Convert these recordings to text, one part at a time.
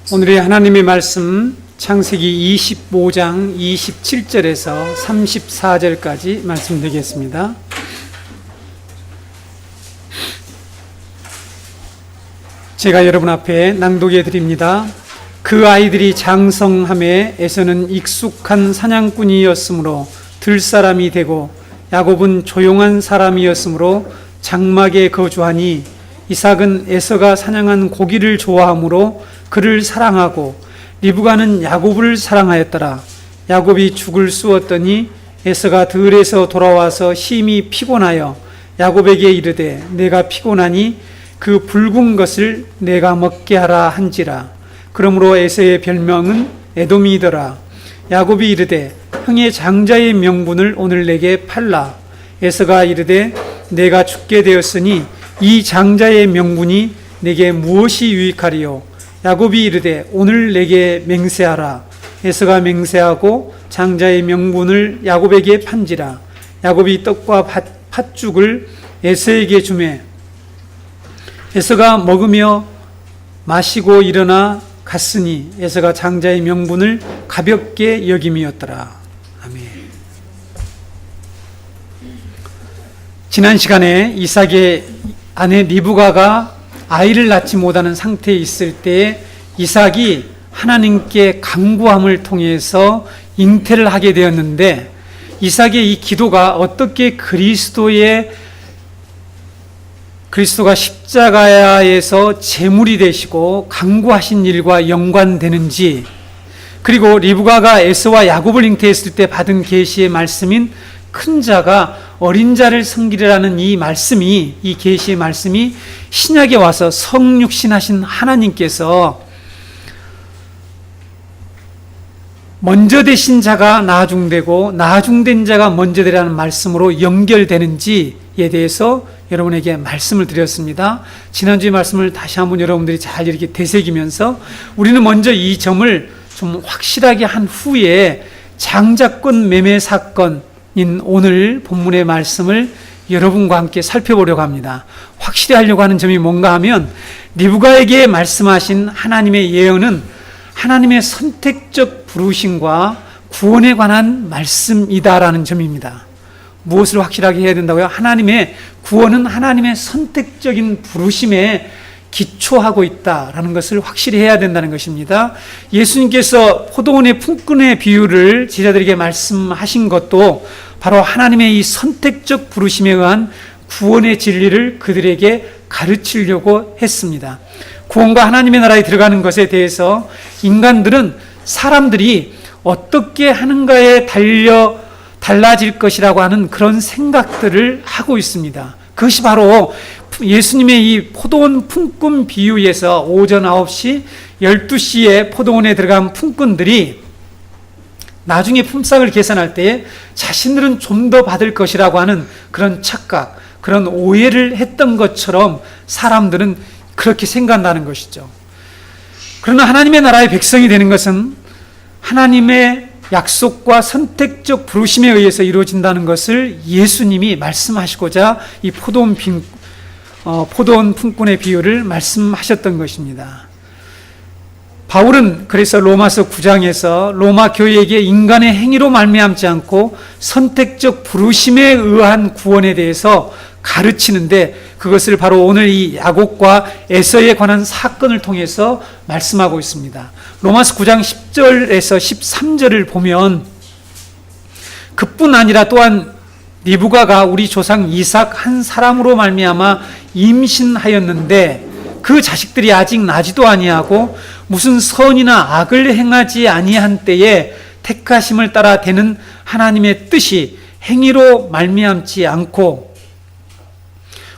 오늘의 하나님의 말씀 창세기 25장 27절에서 34절까지 말씀드리겠습니다. 제가 여러분 앞에 낭독해 드립니다. 그 아이들이 장성함에 에서는 익숙한 사냥꾼이었으므로 들사람이 되고 야곱은 조용한 사람이었으므로 장막에 거주하니 이삭은 에서가 사냥한 고기를 좋아하므로 그를 사랑하고 리브가는 야곱을 사랑하였더라. 야곱이 죽을 쑤었더니 에서가 들에서 돌아와서 심히 피곤하여 야곱에게 이르되 내가 피곤하니 그 붉은 것을 내가 먹게 하라 한지라. 그러므로 에서의 별명은 에돔이더라. 야곱이 이르되 형의 장자의 명분을 오늘 내게 팔라. 에서가 이르되 내가 죽게 되었으니 이 장자의 명분이 내게 무엇이 유익하리요? 야곱이 이르되 오늘 내게 맹세하라. 에서가 맹세하고 장자의 명분을 야곱에게 판지라. 야곱이 떡과 팥죽을 에서에게 주매 에서가 먹으며 마시고 일어나 갔으니 에서가 장자의 명분을 가볍게 여김이었더라. 아멘. 지난 시간에 이삭의 아내 리브가가 아이를 낳지 못하는 상태에 있을 때 이삭이 하나님께 간구함을 통해서 잉태를 하게 되었는데, 이삭의 이 기도가 어떻게 그리스도가 십자가에서 제물이 되시고 간구하신 일과 연관되는지, 그리고 리브가가 에서와 야곱을 잉태했을 때 받은 계시의 말씀인 큰 자가 어린 자를 섬기리라는 이 계시의 말씀이 신약에 와서 성육신하신 하나님께서 먼저 되신 자가 나중되고 나중된 자가 먼저 되라는 말씀으로 연결되는지에 대해서 여러분에게 말씀을 드렸습니다. 지난주의 말씀을 다시 한번 여러분들이 잘 이렇게 되새기면서 우리는 먼저 이 점을 좀 확실하게 한 후에 장자권 매매 사건인 오늘 본문의 말씀을 여러분과 함께 살펴보려고 합니다. 확실히 하려고 하는 점이 뭔가 하면, 리브가에게 말씀하신 하나님의 예언은 하나님의 선택적 부르심과 구원에 관한 말씀이다라는 점입니다. 무엇을 확실하게 해야 된다고요? 하나님의 구원은 하나님의 선택적인 부르심에 기초하고 있다라는 것을 확실히 해야 된다는 것입니다. 예수님께서 포도원의 품꾼의 비유를 제자들에게 말씀하신 것도 바로 하나님의 이 선택적 부르심에 의한 구원의 진리를 그들에게 가르치려고 했습니다. 구원과 하나님의 나라에 들어가는 것에 대해서 사람들이 어떻게 하는가에 달라질 것이라고 하는 그런 생각들을 하고 있습니다. 그것이 바로 예수님의 이 포도원 품꾼 비유에서 오전 9시, 12시에 포도원에 들어간 품꾼들이 나중에 품삯을 계산할 때 자신들은 좀 더 받을 것이라고 하는 그런 착각, 그런 오해를 했던 것처럼 사람들은 그렇게 생각한다는 것이죠. 그러나 하나님의 나라의 백성이 되는 것은 하나님의 약속과 선택적 부르심에 의해서 이루어진다는 것을 예수님이 말씀하시고자 이 포도원 품꾼의 비유를 말씀하셨던 것입니다. 바울은 그래서 로마서 9장에서 로마 교회에게 인간의 행위로 말미암지 않고 선택적 부르심에 의한 구원에 대해서 가르치는데, 그것을 바로 오늘 이 야곱과 에서에 관한 사건을 통해서 말씀하고 있습니다. 로마서 9장 10절에서 13절을 보면, 그뿐 아니라 또한 리브가가 우리 조상 이삭 한 사람으로 말미암아 임신하였는데 그 자식들이 아직 나지도 아니하고 무슨 선이나 악을 행하지 아니한 때에 택하심을 따라 되는 하나님의 뜻이 행위로 말미암지 않고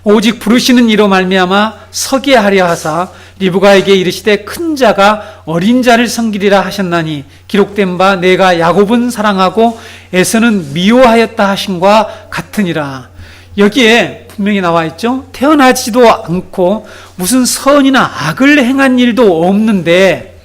오직 부르시는 이로 말미암아 서게 하려 하사 리브가에게 이르시되 큰 자가 어린 자를 섬기리라 하셨나니 기록된 바 내가 야곱은 사랑하고 에서는 미워하였다 하신과 같으니라. 여기에 분명히 나와 있죠. 태어나지도 않고 무슨 선이나 악을 행한 일도 없는데,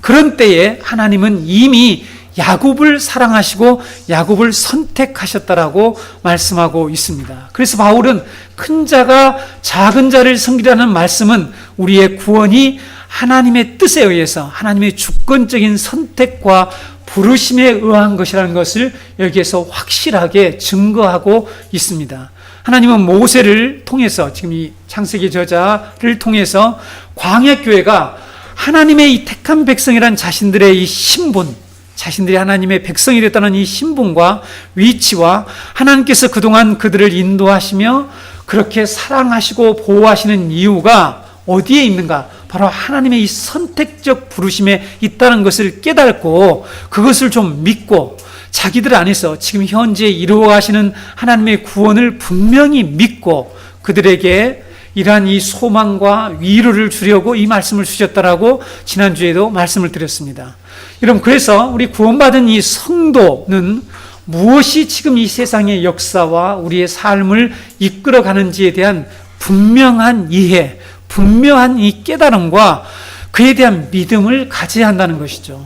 그런 때에 하나님은 이미 야곱을 사랑하시고 야곱을 선택하셨다라고 말씀하고 있습니다. 그래서 바울은 큰 자가 작은 자를 섬기라는 말씀은 우리의 구원이 하나님의 뜻에 의해서 하나님의 주권적인 선택과 부르심에 의한 것이라는 것을 여기에서 확실하게 증거하고 있습니다. 하나님은 모세를 통해서, 지금 이 창세기 저자를 통해서 광야교회가 하나님의 이 택한 백성이란 자신들의 이 신분, 자신들이 하나님의 백성이 됐다는 이 신분과 위치와 하나님께서 그동안 그들을 인도하시며 그렇게 사랑하시고 보호하시는 이유가 어디에 있는가? 바로 하나님의 이 선택적 부르심에 있다는 것을 깨닫고 그것을 좀 믿고 자기들 안에서 지금 현재 이루어가시는 하나님의 구원을 분명히 믿고 그들에게 이러한 이 소망과 위로를 주려고 이 말씀을 주셨다라고 지난주에도 말씀을 드렸습니다. 여러분, 그래서 우리 구원받은 이 성도는 무엇이 지금 이 세상의 역사와 우리의 삶을 이끌어가는지에 대한 분명한 이해, 분명한 이 깨달음과 그에 대한 믿음을 가져야 한다는 것이죠.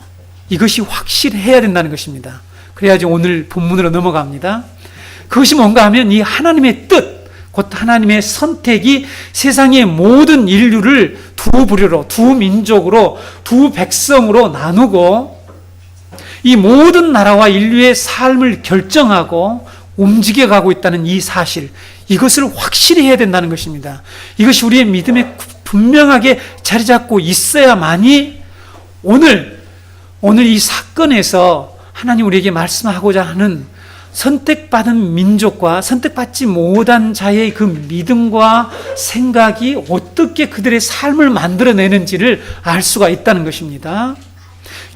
이것이 확실해야 된다는 것입니다. 그래야지 오늘 본문으로 넘어갑니다. 그것이 뭔가 하면 이 하나님의 뜻, 곧 하나님의 선택이 세상의 모든 인류를 두 부류로, 두 민족으로, 두 백성으로 나누고 이 모든 나라와 인류의 삶을 결정하고 움직여가고 있다는 이 사실, 이것을 확실히 해야 된다는 것입니다. 이것이 우리의 믿음에 분명하게 자리 잡고 있어야만이 오늘 이 사건에서 하나님 우리에게 말씀하고자 하는 선택받은 민족과 선택받지 못한 자의 그 믿음과 생각이 어떻게 그들의 삶을 만들어내는지를 알 수가 있다는 것입니다.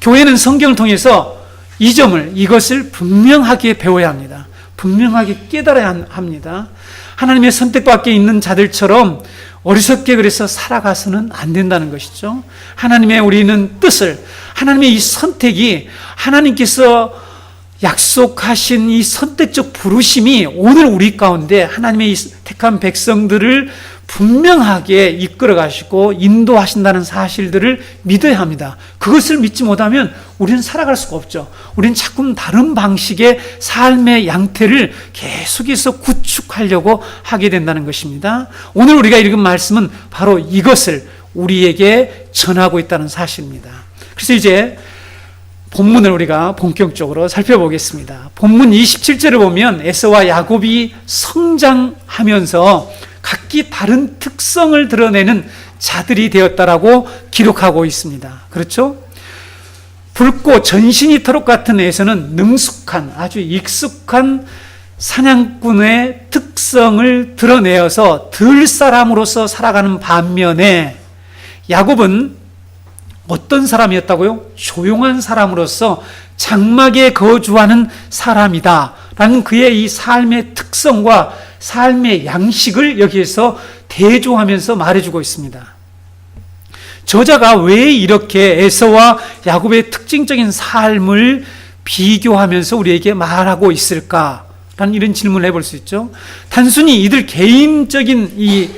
교회는 성경을 통해서 이것을 분명하게 배워야 합니다. 분명하게 깨달아야 합니다. 하나님의 선택 밖에 있는 자들처럼 어리석게 그래서 살아가서는 안 된다는 것이죠. 하나님의 우리는 뜻을, 하나님의 이 선택이 하나님께서 약속하신 이 선택적 부르심이 오늘 우리 가운데 하나님의 이 택한 백성들을 분명하게 이끌어 가시고 인도하신다는 사실들을 믿어야 합니다. 그것을 믿지 못하면 우리는 살아갈 수가 없죠. 우리는 자꾸 다른 방식의 삶의 양태를 계속해서 구축하려고 하게 된다는 것입니다. 오늘 우리가 읽은 말씀은 바로 이것을 우리에게 전하고 있다는 사실입니다. 그래서 이제 본문을 우리가 본격적으로 살펴보겠습니다. 본문 27절을 보면 에서와 야곱이 성장하면서 각기 다른 특성을 드러내는 자들이 되었다라고 기록하고 있습니다. 그렇죠? 붉고 전신이 털옷 같은 에서는 능숙한, 아주 익숙한 사냥꾼의 특성을 드러내어서 들사람으로서 살아가는 반면에 야곱은 어떤 사람이었다고요? 조용한 사람으로서 장막에 거주하는 사람이다 라는 그의 이 삶의 특성과 삶의 양식을 여기에서 대조하면서 말해주고 있습니다. 저자가 왜 이렇게 에서와 야곱의 특징적인 삶을 비교하면서 우리에게 말하고 있을까라는 이런 질문을 해볼 수 있죠. 단순히 이들 개인적인 이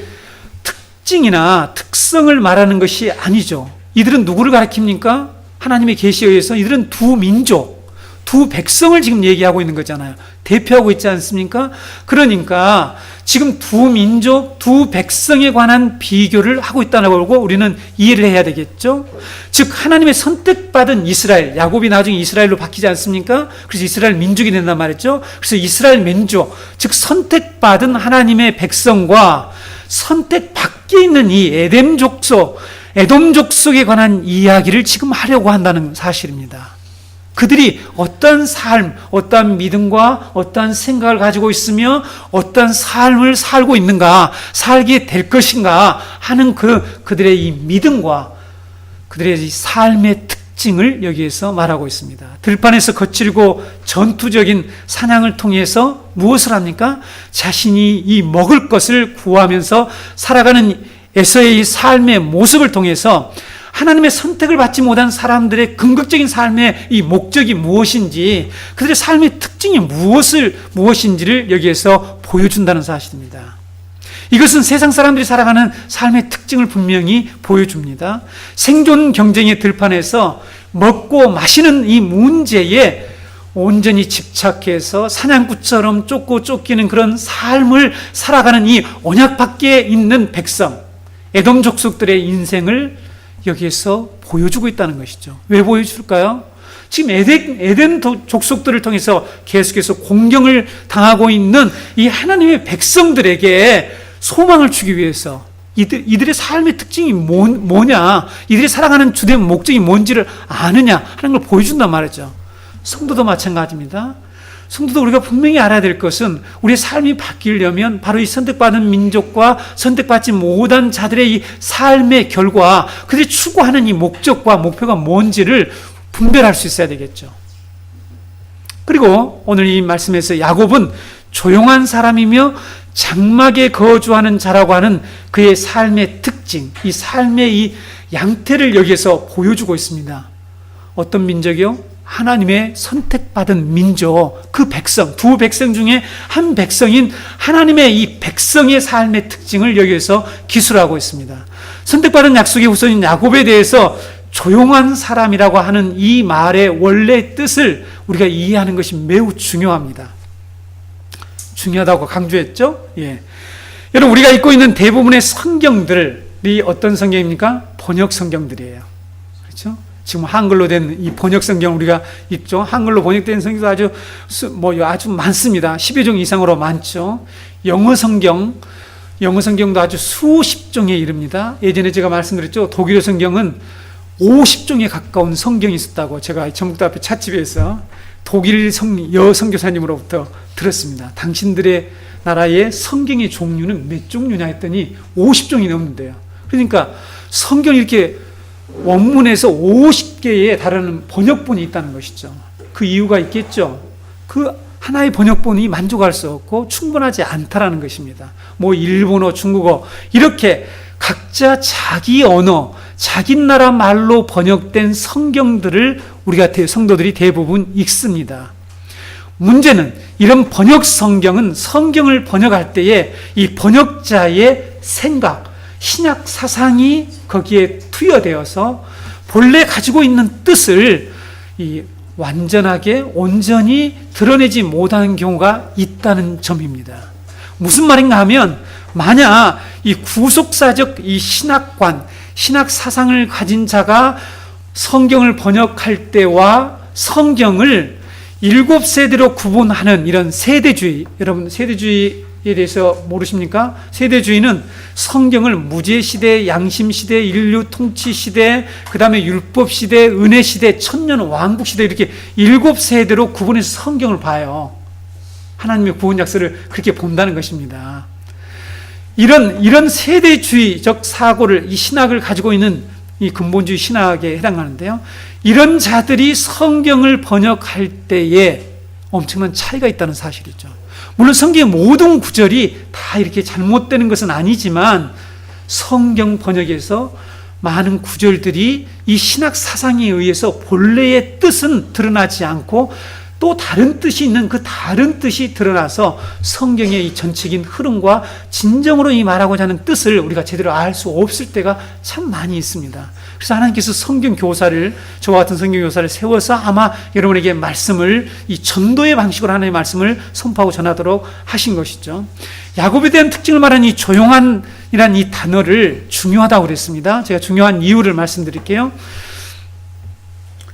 특징이나 특성을 말하는 것이 아니죠. 이들은 누구를 가리킵니까? 하나님의 계시에 의해서 이들은 두 민족, 두 백성을 지금 얘기하고 있는 거잖아요. 대표하고 있지 않습니까? 그러니까 지금 두 민족, 두 백성에 관한 비교를 하고 있다는 걸 보고 우리는 이해를 해야 되겠죠. 즉 하나님의 선택받은 이스라엘, 야곱이 나중에 이스라엘로 바뀌지 않습니까? 그래서 이스라엘 민족이 된단 말이죠. 그래서 이스라엘 민족, 즉 선택받은 하나님의 백성과 선택 밖에 있는 이 에돔 족속에 관한 이야기를 지금 하려고 한다는 사실입니다. 그들이 어떤 삶, 어떤 믿음과 어떤 생각을 가지고 있으며 어떤 삶을 살고 있는가, 살게 될 것인가 하는 그들의 이 믿음과 그들의 이 삶의 특징을 여기에서 말하고 있습니다. 들판에서 거칠고 전투적인 사냥을 통해서 무엇을 합니까? 자신이 이 먹을 것을 구하면서 살아가는 에서의 이 삶의 모습을 통해서 하나님의 선택을 받지 못한 사람들의 궁극적인 삶의 이 목적이 무엇인지, 그들의 삶의 특징이 무엇인지를 여기에서 보여준다는 사실입니다. 이것은 세상 사람들이 살아가는 삶의 특징을 분명히 보여줍니다. 생존 경쟁의 들판에서 먹고 마시는 이 문제에 온전히 집착해서 사냥꾼처럼 쫓고 쫓기는 그런 삶을 살아가는 이 언약 밖에 있는 백성, 에돔 족속들의 인생을 여기에서 보여주고 있다는 것이죠. 왜 보여줄까요? 지금 에덴 족속들을 통해서 계속해서 공경을 당하고 있는 이 하나님의 백성들에게 소망을 주기 위해서 이들의 삶의 특징이 뭐냐, 이들이 살아가는 주된 목적이 뭔지를 아느냐 하는 걸 보여준단 말이죠. 성도도 마찬가지입니다. 성도도 우리가 분명히 알아야 될 것은 우리의 삶이 바뀌려면 바로 이 선택받은 민족과 선택받지 못한 자들의 이 삶의 결과, 그들이 추구하는 이 목적과 목표가 뭔지를 분별할 수 있어야 되겠죠. 그리고 오늘 이 말씀에서 야곱은 조용한 사람이며 장막에 거주하는 자라고 하는 그의 삶의 특징, 이 삶의 이 양태를 여기에서 보여주고 있습니다. 어떤 민족이요? 하나님의 선택받은 민족, 그 백성, 두 백성 중에 한 백성인 하나님의 이 백성의 삶의 특징을 여기에서 기술하고 있습니다. 선택받은 약속의 후손인 야곱에 대해서 조용한 사람이라고 하는 이 말의 원래 뜻을 우리가 이해하는 것이 매우 중요합니다. 중요하다고 강조했죠? 예. 여러분, 우리가 읽고 있는 대부분의 성경들이 어떤 성경입니까? 번역 성경들이에요. 그렇죠? 지금 한글로 된 이 번역 성경 우리가 읽죠. 한글로 번역된 성경도 아주 많습니다. 10여 종 이상으로 많죠. 영어 성경도 아주 수십 종에 이릅니다. 예전에 제가 말씀드렸죠. 독일어 성경은 50종에 가까운 성경이 있었다고 제가 전북대 앞에 찻집에서 독일 여선교사님으로부터 들었습니다. 당신들의 나라의 성경의 종류는 몇 종류냐 했더니 50종이 넘는데요. 그러니까 성경이 이렇게 원문에서 50개의 다른 번역본이 있다는 것이죠. 그 이유가 있겠죠. 그 하나의 번역본이 만족할 수 없고 충분하지 않다라는 것입니다. 일본어, 중국어 이렇게 각자 자기 언어, 자기 나라 말로 번역된 성경들을 우리가 성도들이 대부분 읽습니다. 문제는 이런 번역 성경은 성경을 번역할 때에 이 번역자의 생각, 신약 사상이 거기에 투여되어서 본래 가지고 있는 뜻을 완전하게 온전히 드러내지 못하는 경우가 있다는 점입니다. 무슨 말인가 하면 만약 이 구속사적 이 신학관, 신학 사상을 가진 자가 성경을 번역할 때와 성경을 7세대로 구분하는 이런 세대주의, 여러분 세대주의에 대해서 모르십니까? 세대주의는 성경을 무제시대, 양심시대, 인류 통치시대, 그 다음에 율법시대, 은혜시대, 천년 왕국시대 이렇게 7세대로 구분해서 성경을 봐요. 하나님의 구원 약서를 그렇게 본다는 것입니다. 이런 세대주의적 사고를, 이 신학을 가지고 있는 이 근본주의 신학에 해당하는데요. 이런 자들이 성경을 번역할 때에 엄청난 차이가 있다는 사실이죠. 물론 성경의 모든 구절이 다 이렇게 잘못되는 것은 아니지만 성경 번역에서 많은 구절들이 이 신학 사상에 의해서 본래의 뜻은 드러나지 않고 또 다른 뜻이 있는 그 다른 뜻이 드러나서 성경의 이 전체적인 흐름과 진정으로 이 말하고자 하는 뜻을 우리가 제대로 알 수 없을 때가 참 많이 있습니다. 그래서 하나님께서 성경 교사를, 저와 같은 성경 교사를 세워서 아마 여러분에게 말씀을 이 전도의 방식으로 하나님의 말씀을 선포하고 전하도록 하신 것이죠. 야곱에 대한 특징을 말하는 이 조용한이라는 이 단어를 중요하다고 그랬습니다. 제가 중요한 이유를 말씀드릴게요.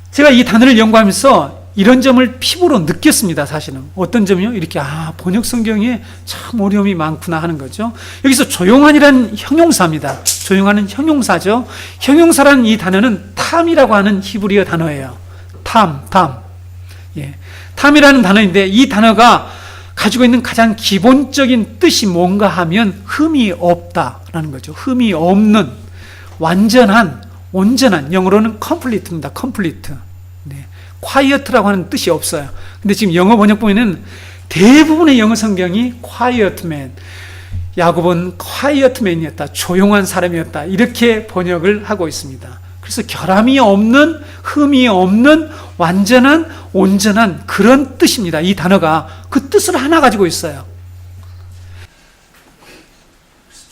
제가 이 단어를 연구하면서 이런 점을 피부로 느꼈습니다. 사실은 어떤 점이요? 이렇게 번역 성경에 참 어려움이 많구나 하는 거죠. 여기서 조용한이라는 형용사입니다. 조용한은 형용사죠. 형용사라는 이 단어는 탐이라고 하는 히브리어 단어예요. 탐. 예, 탐이라는 단어인데 이 단어가 가지고 있는 가장 기본적인 뜻이 뭔가 하면 흠이 없다라는 거죠. 흠이 없는, 완전한, 온전한, 영어로는 complete입니다. complete. 네. quiet라고 하는 뜻이 없어요. 근데 지금 영어 번역 보면은 대부분의 영어 성경이 quiet man, 야곱은 quiet man이었다, 조용한 사람이었다 이렇게 번역을 하고 있습니다. 그래서 결함이 없는, 흠이 없는 완전한, 온전한 그런 뜻입니다. 이 단어가 그 뜻을 하나 가지고 있어요.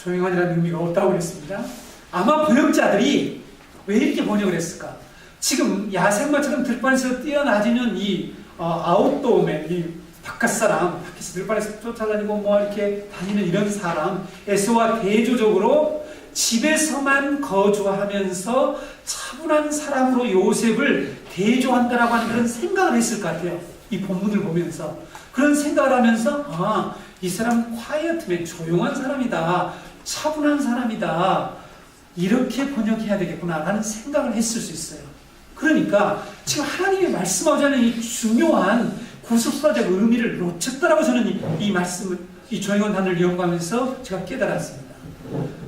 조용한이라는 의미가 없다고 그랬습니다. 아마 번역자들이 왜 이렇게 번역을 했을까? 지금 야생마처럼 들판에서 뛰어나지는 이 아웃도어맨, 이 바깥 사람, 밖에서 들판에서 쫓아다니고 이렇게 다니는 이런 사람, 에서와 대조적으로 집에서만 거주하면서 차분한 사람으로 요셉을 대조한다라고 하는 그런 생각을 했을 것 같아요. 이 본문을 보면서 그런 생각을 하면서 이 사람 quiet맨, 조용한 사람이다, 차분한 사람이다, 이렇게 번역해야 되겠구나라는 생각을 했을 수 있어요. 그러니까 지금 하나님이 말씀하고자 하는 이 중요한 구속사적 의미를 놓쳤다라고 저는 이 말씀을, 이 조용한 단어를 이용하면서 제가 깨달았습니다.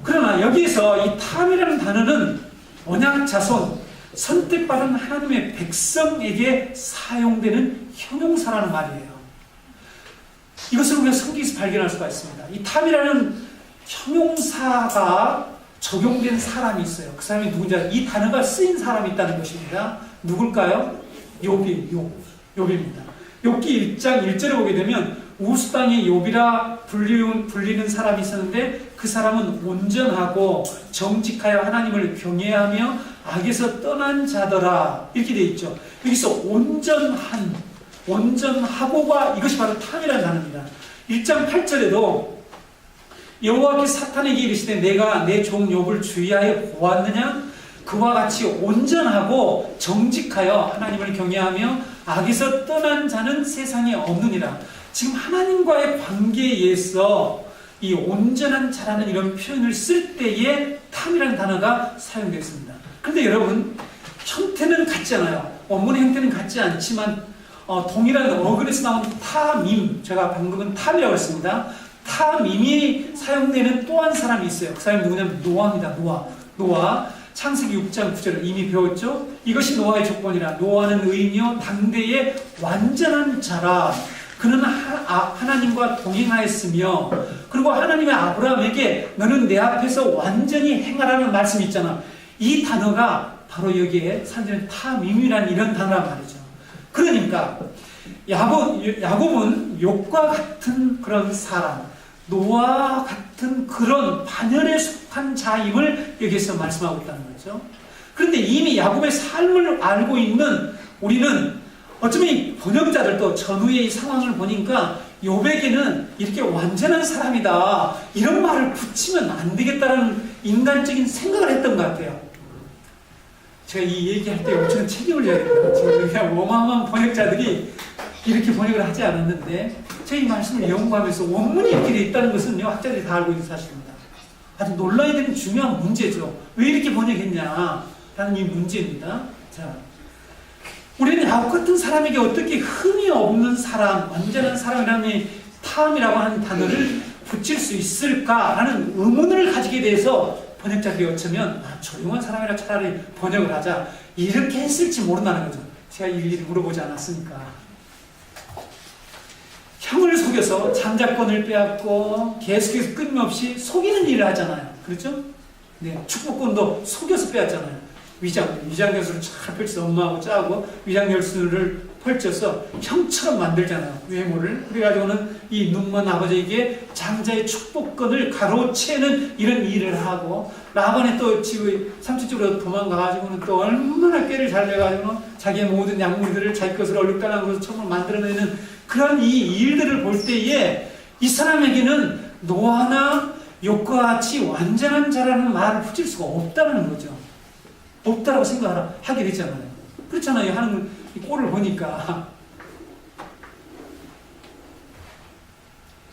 그러나 여기에서 이 탐이라는 단어는 언약 자손, 선택받은 하나님의 백성에게 사용되는 형용사라는 말이에요. 이것을 우리가 성경에서 발견할 수가 있습니다. 이 탐이라는 형용사가 적용된 사람이 있어요. 그 사람이 누군지 알아요? 이 단어가 쓰인 사람이 있다는 것입니다. 누굴까요? 욥입니다. 욥기 1장 1절에 보게 되면 우스 땅의 욥이라 불리는 사람이 있었는데 그 사람은 온전하고 정직하여 하나님을 경외하며 악에서 떠난 자더라, 이렇게 되어 있죠. 여기서 온전하고가 이것이 바로 탐이라는 단어입니다. 1장 8절에도 여호와께 사탄에게 이르시되 내가 내 종 욥을 주의하여 보았느냐? 그와 같이 온전하고 정직하여 하나님을 경외하며 악에서 떠난 자는 세상에 없느니라. 지금 하나님과의 관계에서 이 온전한 자라는 이런 표현을 쓸 때에 탐이라는 단어가 사용되었습니다. 그런데 여러분, 형태는 같지 않아요. 원문의 형태는 같지 않지만 동일한 어근에서 나온 탐임, 제가 방금은 탐이라고 했습니다. 탐임이 사용되는 또 한 사람이 있어요. 그 사람이 누구냐면 노아입니다. 노아. 창세기 6장 9절을 이미 배웠죠. 이것이 노아의 조건이라. 노아는 의인이요 당대의 완전한 자라. 그는 하나님과 동행하였으며, 그리고 하나님의 아브라함에게 너는 내 앞에서 완전히 행하라는 말씀이 있잖아. 이 단어가 바로 여기에 사용되는 탐임이라는 이런 단어란 말이죠. 그러니까 야곱은 욥과 같은 그런 사람, 노아와 같은 그런 반열에 속한 자임을 여기서 말씀하고 있다는 거죠. 그런데 이미 야곱의 삶을 알고 있는 우리는 어쩌면 이 번역자들도 전후의 이 상황을 보니까 욥에게는 이렇게 완전한 사람이다, 이런 말을 붙이면 안 되겠다라는 인간적인 생각을 했던 것 같아요. 제가 이 얘기할 때 엄청 책임을 져야 됩니다. 지금 그냥 어마어마한 번역자들이 이렇게 번역을 하지 않았는데, 제가 이 말씀을 연구하면서 원문이 이렇게 되어 있다는 것은 학자들이 다 알고 있는 사실입니다. 아주 놀라야 되는 중요한 문제죠. 왜 이렇게 번역했냐라는 이 문제입니다. 자, 우리는 야곱 같은 사람에게 어떻게 흠이 없는 사람, 완전한 사람이라는 이 탐이라고 하는 단어를 붙일 수 있을까라는 의문을 가지게 돼서 번역자들이 어쩌면 조용한 사람이라 차라리 번역을 하자, 이렇게 했을지 모른다는 거죠. 제가 일일이 물어보지 않았으니까. 형을 속여서 장자권을 빼앗고 계속해서 끊임없이 속이는 일을 하잖아요. 그렇죠? 네, 축복권도 속여서 빼앗잖아요. 위장열쇠를 잘 펼쳐서 엄마하고 짜고 위장열쇠를 펼쳐서 형처럼 만들잖아요. 외모를. 그래가지고는 이 눈먼 아버지에게 장자의 축복권을 가로채는 이런 일을 하고, 라반에 또 집의 삼촌집으로 도망가가지고는 또 얼마나 꾀를 잘 내가지고는 자기의 모든 약물들을 자기 것으로 얼룩달랑으로 처음으로 만들어내는 그런 이 일들을 볼 때에 이 사람에게는 노아나 욥과 같이 완전한 자라는 말을 붙일 수가 없다는 거죠. 없다라고 생각하게 되잖아요. 그렇잖아요. 하는 이 꼴을 보니까.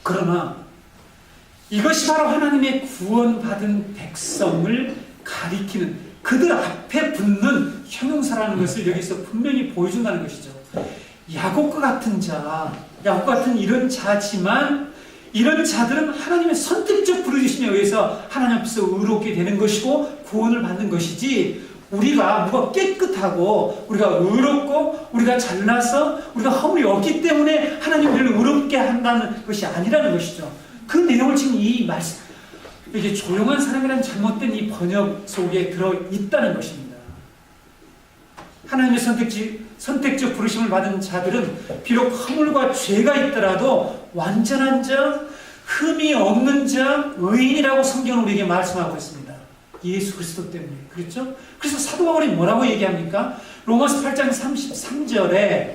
그러나 이것이 바로 하나님의 구원받은 백성을 가리키는, 그들 앞에 붙는 형용사라는 것을 여기서 분명히 보여준다는 것이죠. 야곱과 같은 자, 야곱 같은 이런 자지만 이런 자들은 하나님의 선택적 부르심에 의해서 하나님 앞에서 의롭게 되는 것이고 구원을 받는 것이지, 우리가 뭐가 깨끗하고 우리가 의롭고 우리가 잘나서 우리가 허물이 없기 때문에 하나님이 우리를 의롭게 한다는 것이 아니라는 것이죠. 그 내용을 지금 이 말씀, 이게 조용한 사람이라는 잘못된 이 번역 속에 들어있다는 것입니다. 하나님의 선택적 부르심을 받은 자들은 비록 허물과 죄가 있더라도 완전한 자, 흠이 없는 자, 의인이라고 성경은 우리에게 말씀하고 있습니다. 예수 그리스도 때문에. 그렇죠? 그래서 사도 바울이 뭐라고 얘기합니까? 로마서 8장 33절에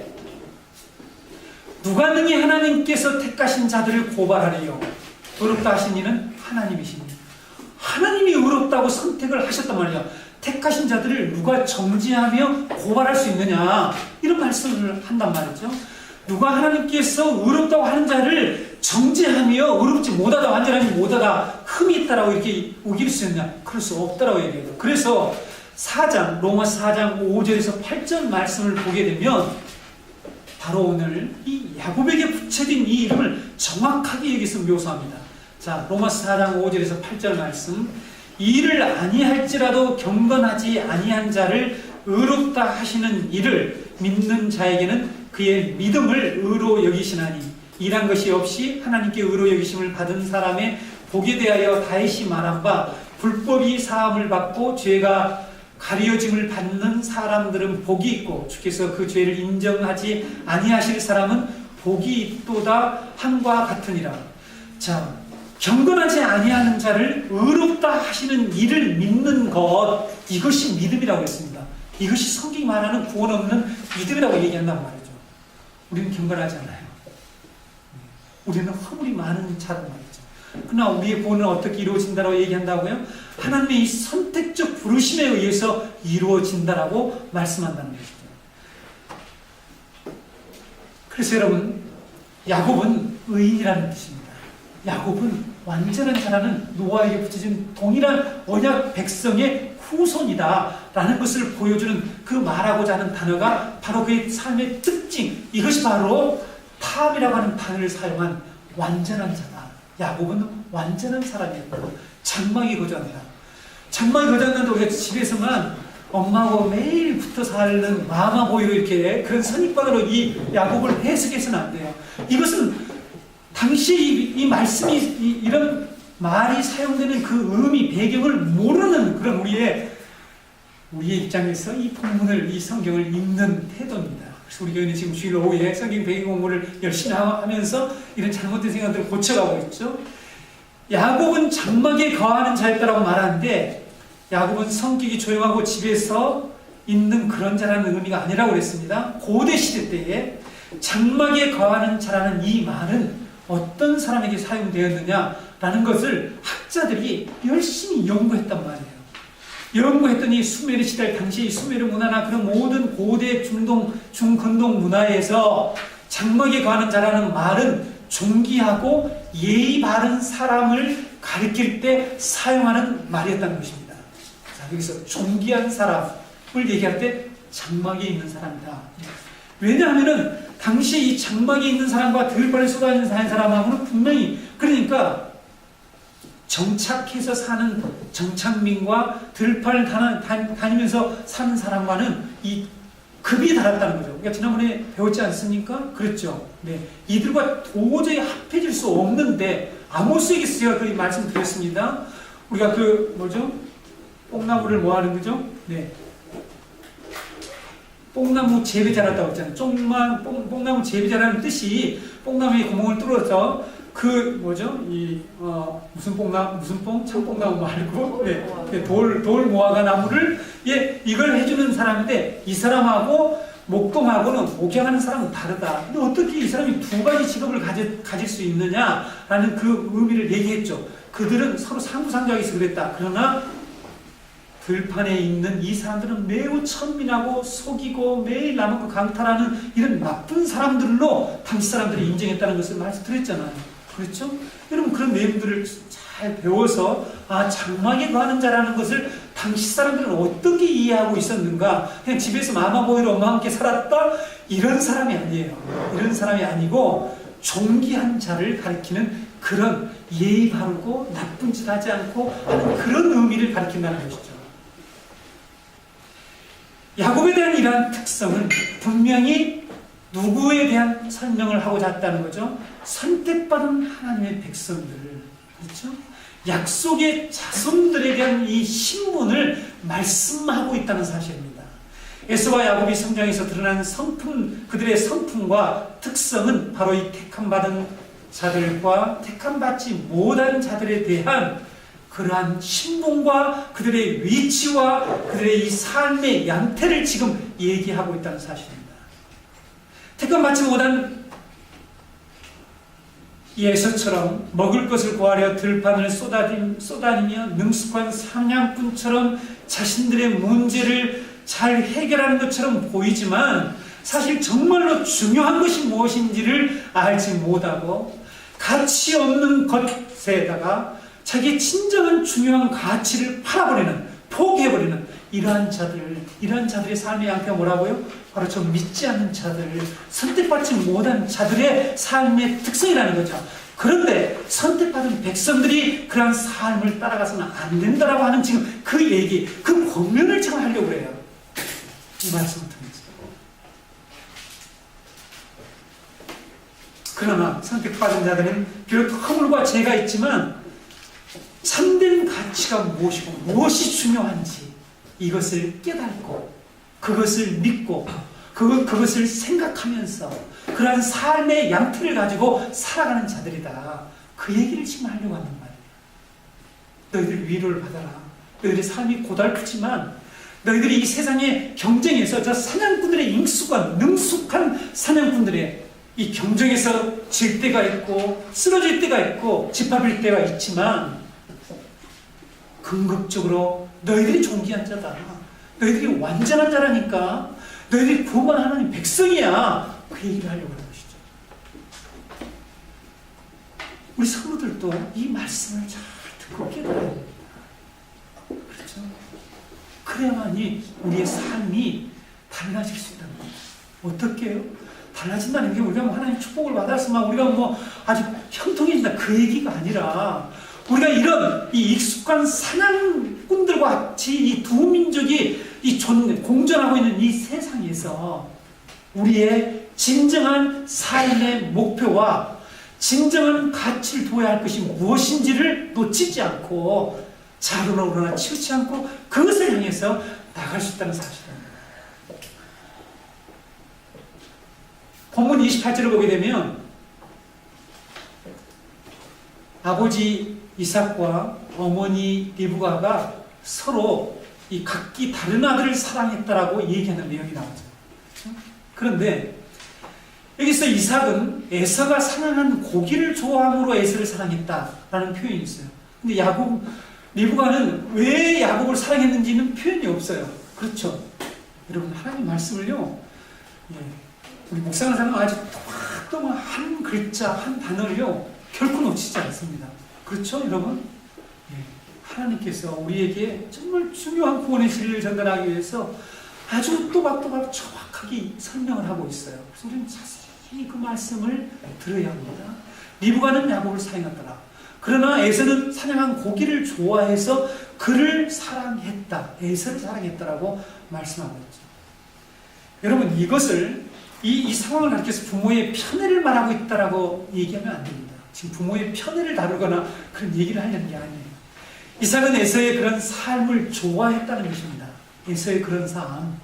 누가 능히 하나님께서 택하신 자들을 고발하리요? 의롭다 하신 이는 하나님이십니다. 하나님이 의롭다고 선택을 하셨단 말이야. 택하신 자들을 누가 정죄하며 고발할 수 있느냐, 이런 말씀을 한단 말이죠. 누가 하나님께서 의롭다고 하는 자를 정죄하며 의롭지 못하다, 완전하지 못하다, 흠이 있다라고 이렇게 우길 수 있느냐? 그럴 수 없다라고 얘기해요. 그래서 로마서 4장 5절에서 8절 말씀을 보게 되면 바로 오늘 이 야곱에게 붙여진 이 이름을 정확하게 여기서 묘사합니다. 자, 로마서 4장 5절에서 8절 말씀. 이를 아니할지라도 경건하지 아니한 자를 의롭다 하시는 이를 믿는 자에게는 그의 믿음을 의로 여기시나니, 이란 것이 없이 하나님께 의로 여기심을 받은 사람의 복에 대하여 다윗이 말한 바, 불법이 사함을 받고 죄가 가려짐을 받는 사람들은 복이 있고 주께서 그 죄를 인정하지 아니하실 사람은 복이 있도다 함과 같으니라. 자, 경건하지 아니하는 자를 의롭다 하시는 이를 믿는 것, 이것이 믿음이라고 했습니다. 이것이 성경이 말하는 구원 없는 믿음이라고 얘기한단 말이죠. 우리는 경건하지 않아요. 우리는 허물이 많은 자란 말이죠. 그러나 우리의 구원은 어떻게 이루어진다고 얘기한다고요? 하나님의 이 선택적 부르심에 의해서 이루어진다라고 말씀한다는 것이죠. 그래서 여러분, 야곱은 의인이라는 뜻입니다. 야곱은 완전한 자라는 노아에게 붙여진 동일한 언약 백성의 후손이다라는 것을 보여주는, 그 말하고자 하는 단어가 바로 그의 삶의 특징, 이것이 바로 탐이라고 하는 단어를 사용한 완전한 자다. 야곱은 완전한 사람이었다. 장막에 거주한다. 장막에 거주한다는데 우리가 집에서만 엄마하고 매일 붙어 사는 마마보이로 이렇게 그런 선입관으로 이 야곱을 해석해서는 안 돼요. 이것은 당시 이 말씀이 이런 말이 사용되는 그 의미, 배경을 모르는 그런 우리의 입장에서 이 본문을, 이 성경을 읽는 태도입니다. 그래서 우리 교회는 지금 주일 오후에 성경 배경 공부를 열심히 하면서 이런 잘못된 생각들을 고쳐가고 있죠. 야곱은 장막에 거하는 자였다라고 말하는데, 야곱은 성격이 조용하고 집에서 있는 그런 자라는 의미가 아니라고 그랬습니다. 고대 시대 때에 장막에 거하는 자라는 이 말은 어떤 사람에게 사용되었느냐라는 것을 학자들이 열심히 연구했단 말이에요. 연구했더니 수메르 시대 당시 수메르 문화나 그런 모든 고대 중근동 문화에서 장막에 거하는 자라는 말은 존귀하고 예의 바른 사람을 가리킬 때 사용하는 말이었다는 것입니다. 자, 여기서 존귀한 사람을 얘기할 때 장막에 있는 사람이다. 왜냐하면은 당시 이 장막에 있는 사람과 들판에 쏟아지는 사람하고는 분명히, 그러니까 정착해서 사는 정착민과 들판을 다니면서 사는 사람과는 이 급이 달랐다는 거죠. 그러니까 지난번에 배웠지 않습니까? 그랬죠. 네. 이들과 도저히 합해질 수 없는데, 아모스에게서 제가 그 말씀드렸습니다. 우리가 뽕나무를 뭐 하는 거죠? 네. 뽕나무 재배 잘한다고 했잖아요. 뽕나무 재배 잘하는 뜻이 뽕나무에 구멍을 뚫어서 무슨 뽕? 참뽕나무 말고, 네, 돌 모아가 나무를, 이걸 해주는 사람인데, 이 사람하고 목동하고는, 목양하는 사람은 다르다. 근데 어떻게 이 사람이 두 가지 직업을 가질 수 있느냐라는 그 의미를 얘기했죠. 그들은 서로 상부상조하기서 그랬다. 그러나, 들판에 있는 이 사람들은 매우 천민하고 속이고 매일 남은 강탈하는 이런 나쁜 사람들로 당시 사람들이 인정했다는 것을 말씀드렸잖아요. 그렇죠? 여러분, 그런 내용들을 잘 배워서 장막에 거하는 자라는 것을 당시 사람들은 어떻게 이해하고 있었는가, 그냥 집에서 마마보이로 엄마와 함께 살았다, 이런 사람이 아니에요. 이런 사람이 아니고 존귀한 자를 가리키는 그런 예의 바르고 나쁜 짓 하지 않고 하는 그런 의미를 가리킨다는 것이죠. 야곱에 대한 이러한 특성은 분명히 누구에 대한 설명을 하고자 했다는 거죠? 선택받은 하나님의 백성들, 그렇죠? 약속의 자손들에 대한 이 신분을 말씀하고 있다는 사실입니다. 에서와 야곱이 성장에서 드러난 그들의 성품과 특성은 바로 이 택함받은 자들과 택함받지 못한 자들에 대한 그러한 신분과 그들의 위치와 그들의 이 삶의 양태를 지금 얘기하고 있다는 사실입니다. 택함받지 못한 이 에서처럼 먹을 것을 구하려 들판을 쏘다니며 능숙한 사냥꾼처럼 자신들의 문제를 잘 해결하는 것처럼 보이지만 사실 정말로 중요한 것이 무엇인지를 알지 못하고 가치 없는 것에다가 자기의 진정한 중요한 가치를 팔아버리는, 포기해버리는 이러한 자들의 삶의 양태가 뭐라고요? 바로 저 믿지 않는 자들, 선택받지 못한 자들의 삶의 특성이라는 거죠. 그런데 선택받은 백성들이 그러한 삶을 따라가서는 안 된다라고 하는 지금 그 얘기, 그 권면을 지금 하려고 해요. 이 말씀을 통해서. 그러나 선택받은 자들은 비록 허물과 죄가 있지만 참된 가치가 무엇이고 무엇이 중요한지 이것을 깨닫고 그것을 믿고 그것을 생각하면서 그러한 삶의 양틀을 가지고 살아가는 자들이다. 그 얘기를 지금 하려고 하는 말이에요. 너희들 위로를 받아라. 너희들의 삶이 고달프지만 너희들이 이 세상의 경쟁에서 저 사냥꾼들의 인수관, 능숙한 사냥꾼들의 이 경쟁에서 질 때가 있고 쓰러질 때가 있고 짓밟힐 때가 있지만 궁극적으로 너희들이 존귀한 자다. 너희들이 완전한 자라니까 너희들이 구원받은 하나님 백성이야. 그 얘기를 하려고 하는 것이죠. 우리 성도들도 이 말씀을 잘 듣고 깨달아야 됩니다. 그렇죠? 그래야만이 우리의 삶이 달라질 수 있다는 겁니다. 어떻게 해요? 달라진다는 게 우리가 하나님의 축복을 받았으면 우리가 아주 형통해진다 그 얘기가 아니라 우리가 이런 이 익숙한 사냥꾼들과 같이 이 두 민족이 공존하고 있는 이 세상에서 우리의 진정한 삶의 목표와 진정한 가치를 둬야 할 것이 무엇인지를 놓치지 않고 자로나 우러나 치우치 않고 그것을 향해서 나갈 수 있다는 사실입니다. 본문 28절을 보게 되면 아버지 이삭과 어머니 리브가가 서로 이 각기 다른 아들을 사랑했다라고 얘기하는 내용이 나오죠. 그런데 여기서 이삭은 에서가 사랑한 고기를 좋아함으로 에서를 사랑했다라는 표현이 있어요. 근데 리브가는 왜 야곱을 사랑했는지는 표현이 없어요. 그렇죠? 여러분 하나님 말씀을요, 우리 묵상하는 사람은 아주 또한 한 글자 한 단어를요 결코 놓치지 않습니다. 그렇죠, 여러분? 하나님께서 우리에게 정말 중요한 구원의 진리를 전달하기 위해서 아주 또박또박 정확하게 설명을 하고 있어요. 그래서 우리는 자세히 그 말씀을 들어야 합니다. 리브가는 야곱을 사랑했더라. 그러나 에서는 사냥한 고기를 좋아해서 그를 사랑했다. 에서를 사랑했다라고 말씀하고 있죠. 여러분 이것을 이 상황을 가리켜서 부모의 편애를 말하고 있다라고 얘기하면 안 됩니다. 지금 부모의 편애를 다루거나 그런 얘기를 하려는 게 아니에요. 이삭은 에서의 그런 삶을 좋아했다는 것입니다. 에서의 그런 삶.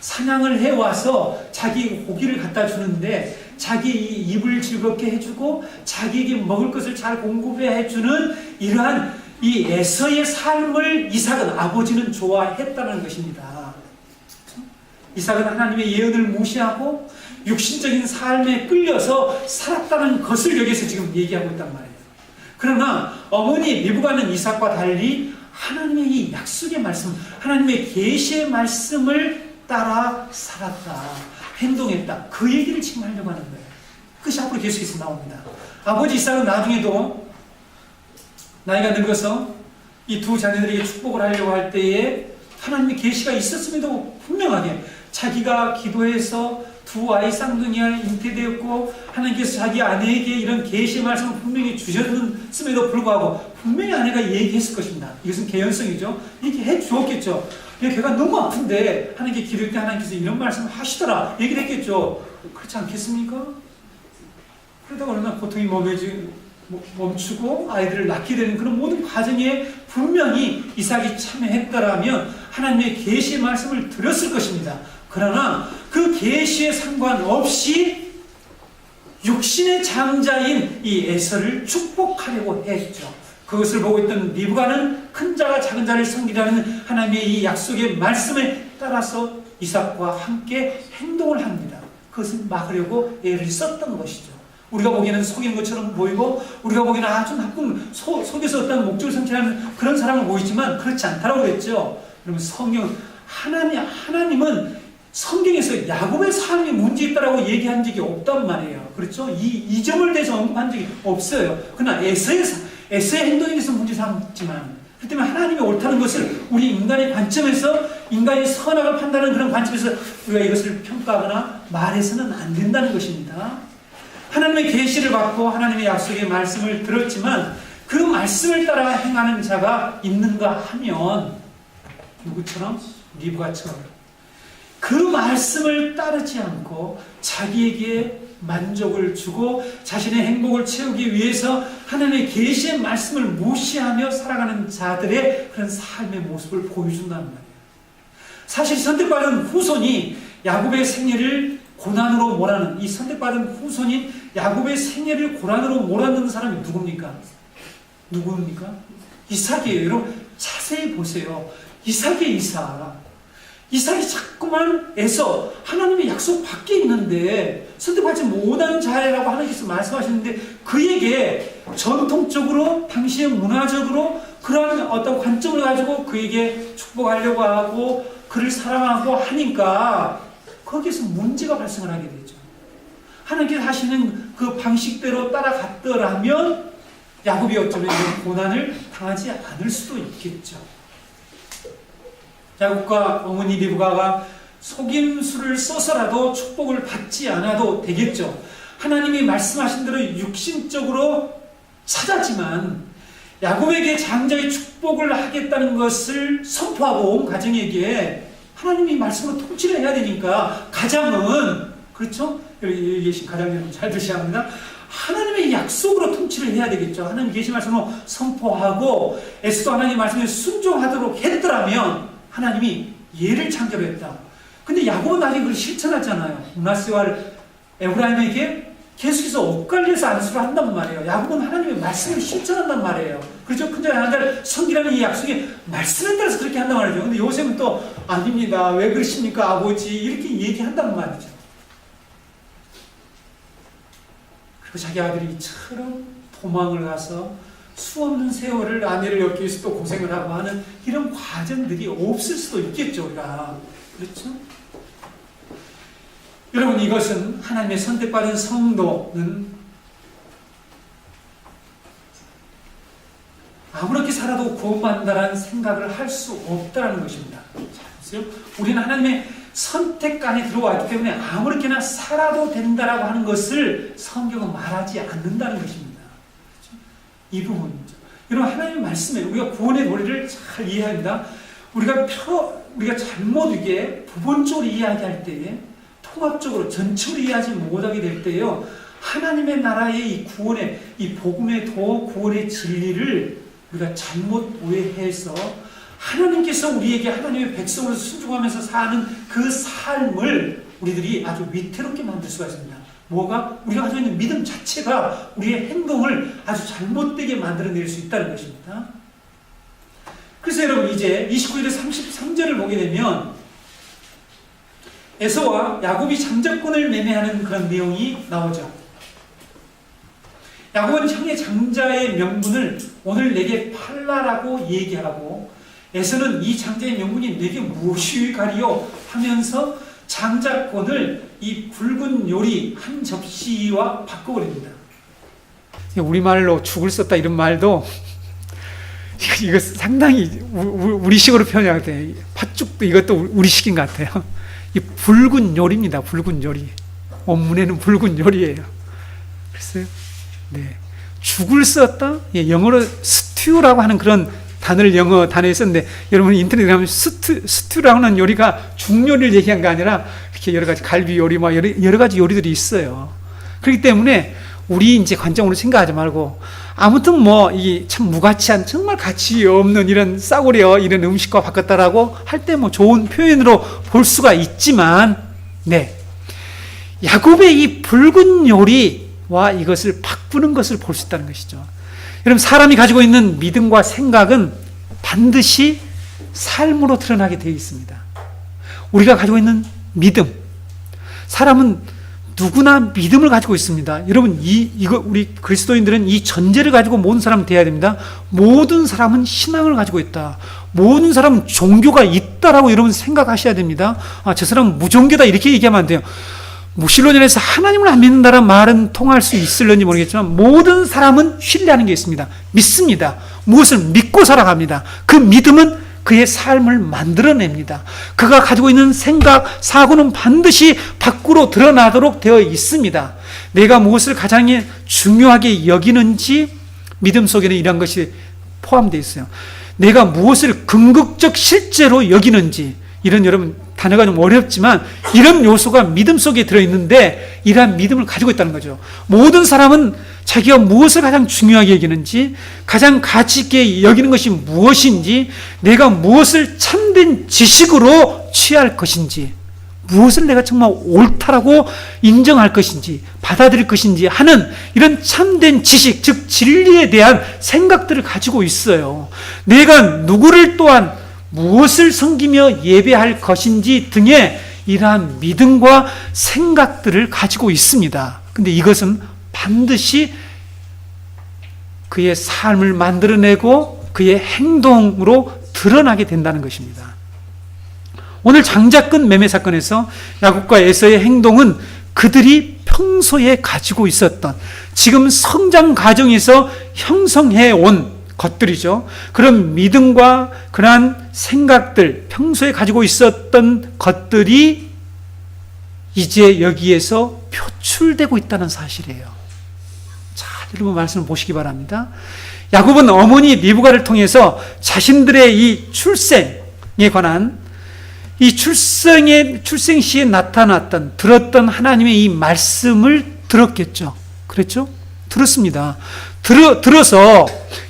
사냥을 해와서 자기 고기를 갖다 주는데 자기 입을 즐겁게 해주고 자기에게 먹을 것을 잘 공급해주는 이러한 이 에서의 삶을 이삭은 아버지는 좋아했다는 것입니다. 이삭은 하나님의 예언을 무시하고 육신적인 삶에 끌려서 살았다는 것을 여기서 지금 얘기하고 있단 말이에요. 그러나 어머니 리브가는 이삭과 달리 하나님의 이 약속의 말씀, 하나님의 계시의 말씀을 따라 살았다, 행동했다. 그 얘기를 지금 하려고 하는 거예요. 그것이 앞으로 계속해서 나옵니다. 아버지 이삭은 나중에도 나이가 늙어서 이 두 자녀들에게 축복을 하려고 할 때에 하나님의 계시가 있었음에도 분명하게 자기가 기도해서 두 아이 쌍둥이가 잉태되었고 하나님께서 자기 아내에게 이런 계시의 말씀을 분명히 주셨음에도 불구하고 분명히 아내가 얘기했을 것입니다. 이것은 개연성이죠. 얘기해 주었겠죠. 걔가 너무 아픈데 하나님께 기도할 때 하나님께서 이런 말씀을 하시더라 얘기를 했겠죠. 그렇지 않겠습니까? 그러다가 얼마나 고통이 멈추고 아이들을 낳게 되는 그런 모든 과정에 분명히 이삭이 참여했더라면 하나님의 계시의 말씀을 들었을 것입니다. 그러나 그 계시에 상관없이 육신의 장자인 이 에서를 축복하려고 했죠. 그것을 보고 있던 리브가는 큰 자가 작은 자를 섬기라는 하나님의 이 약속의 말씀에 따라서 이삭과 함께 행동을 합니다. 그것을 막으려고 애를 썼던 것이죠. 우리가 보기에는 속이는 것처럼 보이고 우리가 보기에는 아주 나쁜 속에서 어떤 목적을 성취하는 그런 사람을 보이지만 그렇지 않다라고 그랬죠. 여러분 성경 하나님은 성경에서 야곱의 삶이 문제 있다라고 얘기한 적이 없단 말이에요. 그렇죠? 이 점을 대해서 언급한 적이 없어요. 그러나 에서의 행동에 대해서 문제 삼지만 그렇기 때문에 하나님이 옳다는 것을 우리 인간의 관점에서 인간이 선악을 판단하는 그런 관점에서 우리가 이것을 평가하거나 말해서는 안 된다는 것입니다. 하나님의 계시를 받고 하나님의 약속의 말씀을 들었지만 그 말씀을 따라 행하는 자가 있는가 하면 누구처럼? 리브가처럼 그 말씀을 따르지 않고 자기에게 만족을 주고 자신의 행복을 채우기 위해서 하나님의 계시의 말씀을 무시하며 살아가는 자들의 그런 삶의 모습을 보여준다는 말이에요. 사실 선택받은 후손이 야곱의 생애를 고난으로 몰아넣는 이 선택받은 후손인 야곱의 생애를 고난으로 몰아넣는 사람이 누굽니까? 이삭이에요. 여러분 자세히 보세요. 이삭이 자꾸만 애서 하나님의 약속 밖에 있는데 선택받지 못하는 자라고 하나님께서 말씀하시는데 그에게 전통적으로 당시의 문화적으로 그런 어떤 관점을 가지고 그에게 축복하려고 하고 그를 사랑하고 하니까 거기에서 문제가 발생을 하게 되죠. 하나님께서 하시는 그 방식대로 따라갔더라면 야곱이 어쩌면 이런 고난을 당하지 않을 수도 있겠죠. 야곱과 어머니 리브가가 속임수를 써서라도 축복을 받지 않아도 되겠죠. 하나님이 말씀하신 대로 육신적으로 찾았지만 야곱에게 장자의 축복을 하겠다는 것을 선포하고 온 가정에게 하나님이 말씀으로 통치를 해야 되니까 가장은 그렇죠? 여기 계신 가장 여러분 잘 들으셔야 합니다. 하나님의 약속으로 통치를 해야 되겠죠. 하나님 계신 말씀으로 선포하고 에스도 하나님 말씀에 순종하도록 했더라면 하나님이 얘를 창조했다. 근데 야곱은 나중에 그걸 실천하잖아요. 문하세와 에브라임에게 계속해서 엇갈려서 안수를 한단 말이에요. 야곱은 하나님의 말씀을 실천한단 말이에요. 그렇죠? 큰자의 하나님을 섬기라는 이 약속이 말씀에 따라서 그렇게 한단 말이죠. 근데 요셉은 또 아닙니다. 왜 그러십니까 아버지? 이렇게 얘기한단 말이죠. 그리고 자기 아들이 이처럼 도망을 가서 수없는 세월을 아내를 얻기 위해서 또 고생을 하고 하는 이런 과정들이 없을 수도 있겠죠. 우리가. 그렇죠? 여러분 이것은 하나님의 선택받은 성도는 아무렇게 살아도 구원받는다는 생각을 할 수 없다는 것입니다. 자, 우리는 하나님의 선택관에 들어왔기 때문에 아무렇게나 살아도 된다라고 하는 것을 성경은 말하지 않는다는 것입니다. 그렇죠? 이 부분이죠. 여러분 하나님의 말씀에 우리가 구원의 도리를 잘 이해해야 합니다. 우리가 잘못 이게 부분적으로 이야기할 때에 통합적으로 전체로 이해하지 못하게 될 때요. 하나님의 나라의 이 구원의 이 복음의 도 구원의 진리를 우리가 잘못 오해해서 하나님께서 우리에게 하나님의 백성으로서 순종하면서 사는 그 삶을 우리들이 아주 위태롭게 만들 수가 있습니다. 뭐가? 우리가 가지고 있는 믿음 자체가 우리의 행동을 아주 잘못되게 만들어낼 수 있다는 것입니다. 그래서 여러분 이제 29절에 33절을 보게 되면 에서와 야곱이 장자권을 매매하는 그런 내용이 나오죠. 야곱은 형의 장자의 명분을 오늘 내게 팔라라고 얘기하고 에서는 이 장자의 명분이 내게 무엇이 가리요 하면서 장자권을 이 붉은 요리 한 접시와 바꿔버립니다. 우리말로 죽을 썼다 이런 말도 이거 상당히 우리식으로 표현할 때 팥죽도 이것도 우리식인 것 같아요. 이 붉은 요리입니다. 붉은 요리. 원문에는 붉은 요리예요. 글쎄요. 네. 죽을 썼다? 예, 영어로 스튜라고 하는 그런 단어를 영어 단어에 썼는데 여러분 인터넷에 가면 스튜라고 하는 요리가 죽요리를 얘기한 게 아니라 이렇게 여러 가지 갈비 요리 막 여러 가지 요리들이 있어요. 그렇기 때문에 우리 이제 관점으로 생각하지 말고 아무튼 뭐 이 참 무가치한 정말 가치 없는 이런 싸구려 이런 음식과 바꿨다라고 할 때 뭐 좋은 표현으로 볼 수가 있지만 네. 야곱의 이 붉은 요리와 이것을 바꾸는 것을 볼 수 있다는 것이죠. 여러분 사람이 가지고 있는 믿음과 생각은 반드시 삶으로 드러나게 되어 있습니다. 우리가 가지고 있는 믿음 사람은 누구나 믿음을 가지고 있습니다. 여러분, 이거 우리 그리스도인들은 이 전제를 가지고 모든 사람은 돼야 됩니다. 모든 사람은 신앙을 가지고 있다. 모든 사람은 종교가 있다라고 여러분 생각하셔야 됩니다. 저 사람은 무종교다 이렇게 얘기하면 안 돼요. 무신론전에서 하나님을 안 믿는다는 말은 통할 수 있을런지 모르겠지만 모든 사람은 신뢰하는 게 있습니다. 믿습니다. 무엇을 믿고 살아갑니다. 그 믿음은 그의 삶을 만들어냅니다. 그가 가지고 있는 생각, 사고는 반드시 밖으로 드러나도록 되어 있습니다. 내가 무엇을 가장 중요하게 여기는지 믿음 속에는 이런 것이 포함되어 있어요. 내가 무엇을 궁극적 실제로 여기는지, 이런 여러분 단어가 좀 어렵지만 이런 요소가 믿음 속에 들어있는데 이러한 믿음을 가지고 있다는 거죠. 모든 사람은 자기가 무엇을 가장 중요하게 여기는지, 가장 가치 있게 여기는 것이 무엇인지, 내가 무엇을 참된 지식으로 취할 것인지, 무엇을 내가 정말 옳다라고 인정할 것인지, 받아들일 것인지 하는 이런 참된 지식, 즉 진리에 대한 생각들을 가지고 있어요. 내가 누구를 또한 무엇을 섬기며 예배할 것인지 등의 이러한 믿음과 생각들을 가지고 있습니다. 근데 이것은 반드시 그의 삶을 만들어내고 그의 행동으로 드러나게 된다는 것입니다. 오늘 장자권 매매 사건에서 야곱과 에서의 행동은 그들이 평소에 가지고 있었던, 지금 성장 과정에서 형성해 온 것들이죠. 그런 믿음과 그러한 생각들, 평소에 가지고 있었던 것들이 이제 여기에서 표출되고 있다는 사실이에요. 자, 여러분 말씀을 보시기 바랍니다. 야곱은 어머니 리브가를 통해서 자신들의 이 출생에 관한, 이 출생 시에 나타났던, 들었던 하나님의 이 말씀을 들었겠죠. 그랬죠? 들었습니다. 들어서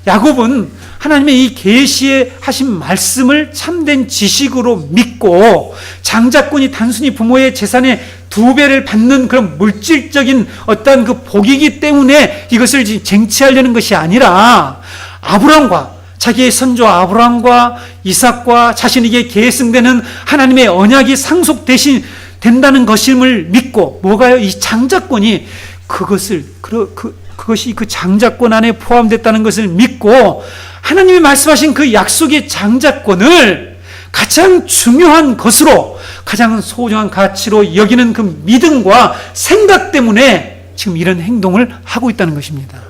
야곱은 하나님의 이 계시에 하신 말씀을 참된 지식으로 믿고, 장자권이 단순히 부모의 재산의 2배를 받는 그런 물질적인 어떤 그 복이기 때문에 이것을 쟁취하려는 것이 아니라, 아브람과 자기의 선조 아브람과 이삭과 자신에게 계승되는 하나님의 언약이 상속되신 된다는 것임을 믿고, 뭐가요? 이 장자권이 그것이 그 장자권 안에 포함됐다는 것을 믿고, 하나님이 말씀하신 그 약속의 장자권을 가장 중요한 것으로, 가장 소중한 가치로 여기는 그 믿음과 생각 때문에 지금 이런 행동을 하고 있다는 것입니다.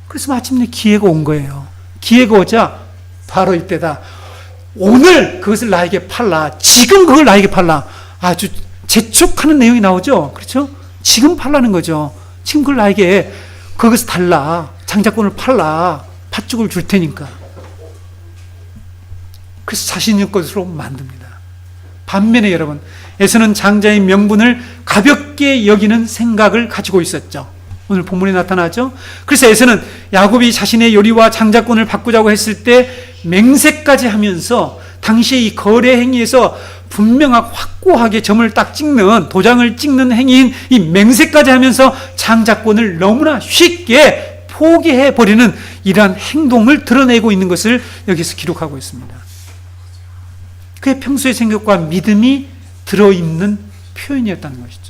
그래서 마침내 기회가 온 거예요. 기회가 오자 바로 이때다. 오늘 그것을 나에게 팔라. 지금 그걸 나에게 팔라. 아주 재촉하는 내용이 나오죠. 그렇죠? 지금 팔라는 거죠. 지금 그걸 나에게 그것을 달라. 장자권을 팔라. 팥죽을 줄 테니까. 그래서 자신의 것으로 만듭니다. 반면에 여러분, 에서는 장자의 명분을 가볍게 여기는 생각을 가지고 있었죠. 오늘 본문에 나타나죠. 그래서 에서는 야곱이 자신의 요리와 장자권을 바꾸자고 했을 때 맹세까지 하면서, 당시의 이 거래 행위에서 분명하고 확고하게 점을 딱 찍는, 도장을 찍는 행위인 이 맹세까지 하면서 장자권을 너무나 쉽게 포기해버리는 이러한 행동을 드러내고 있는 것을 여기서 기록하고 있습니다. 그의 평소의 생각과 믿음이 들어있는 표현이었다는 것이죠.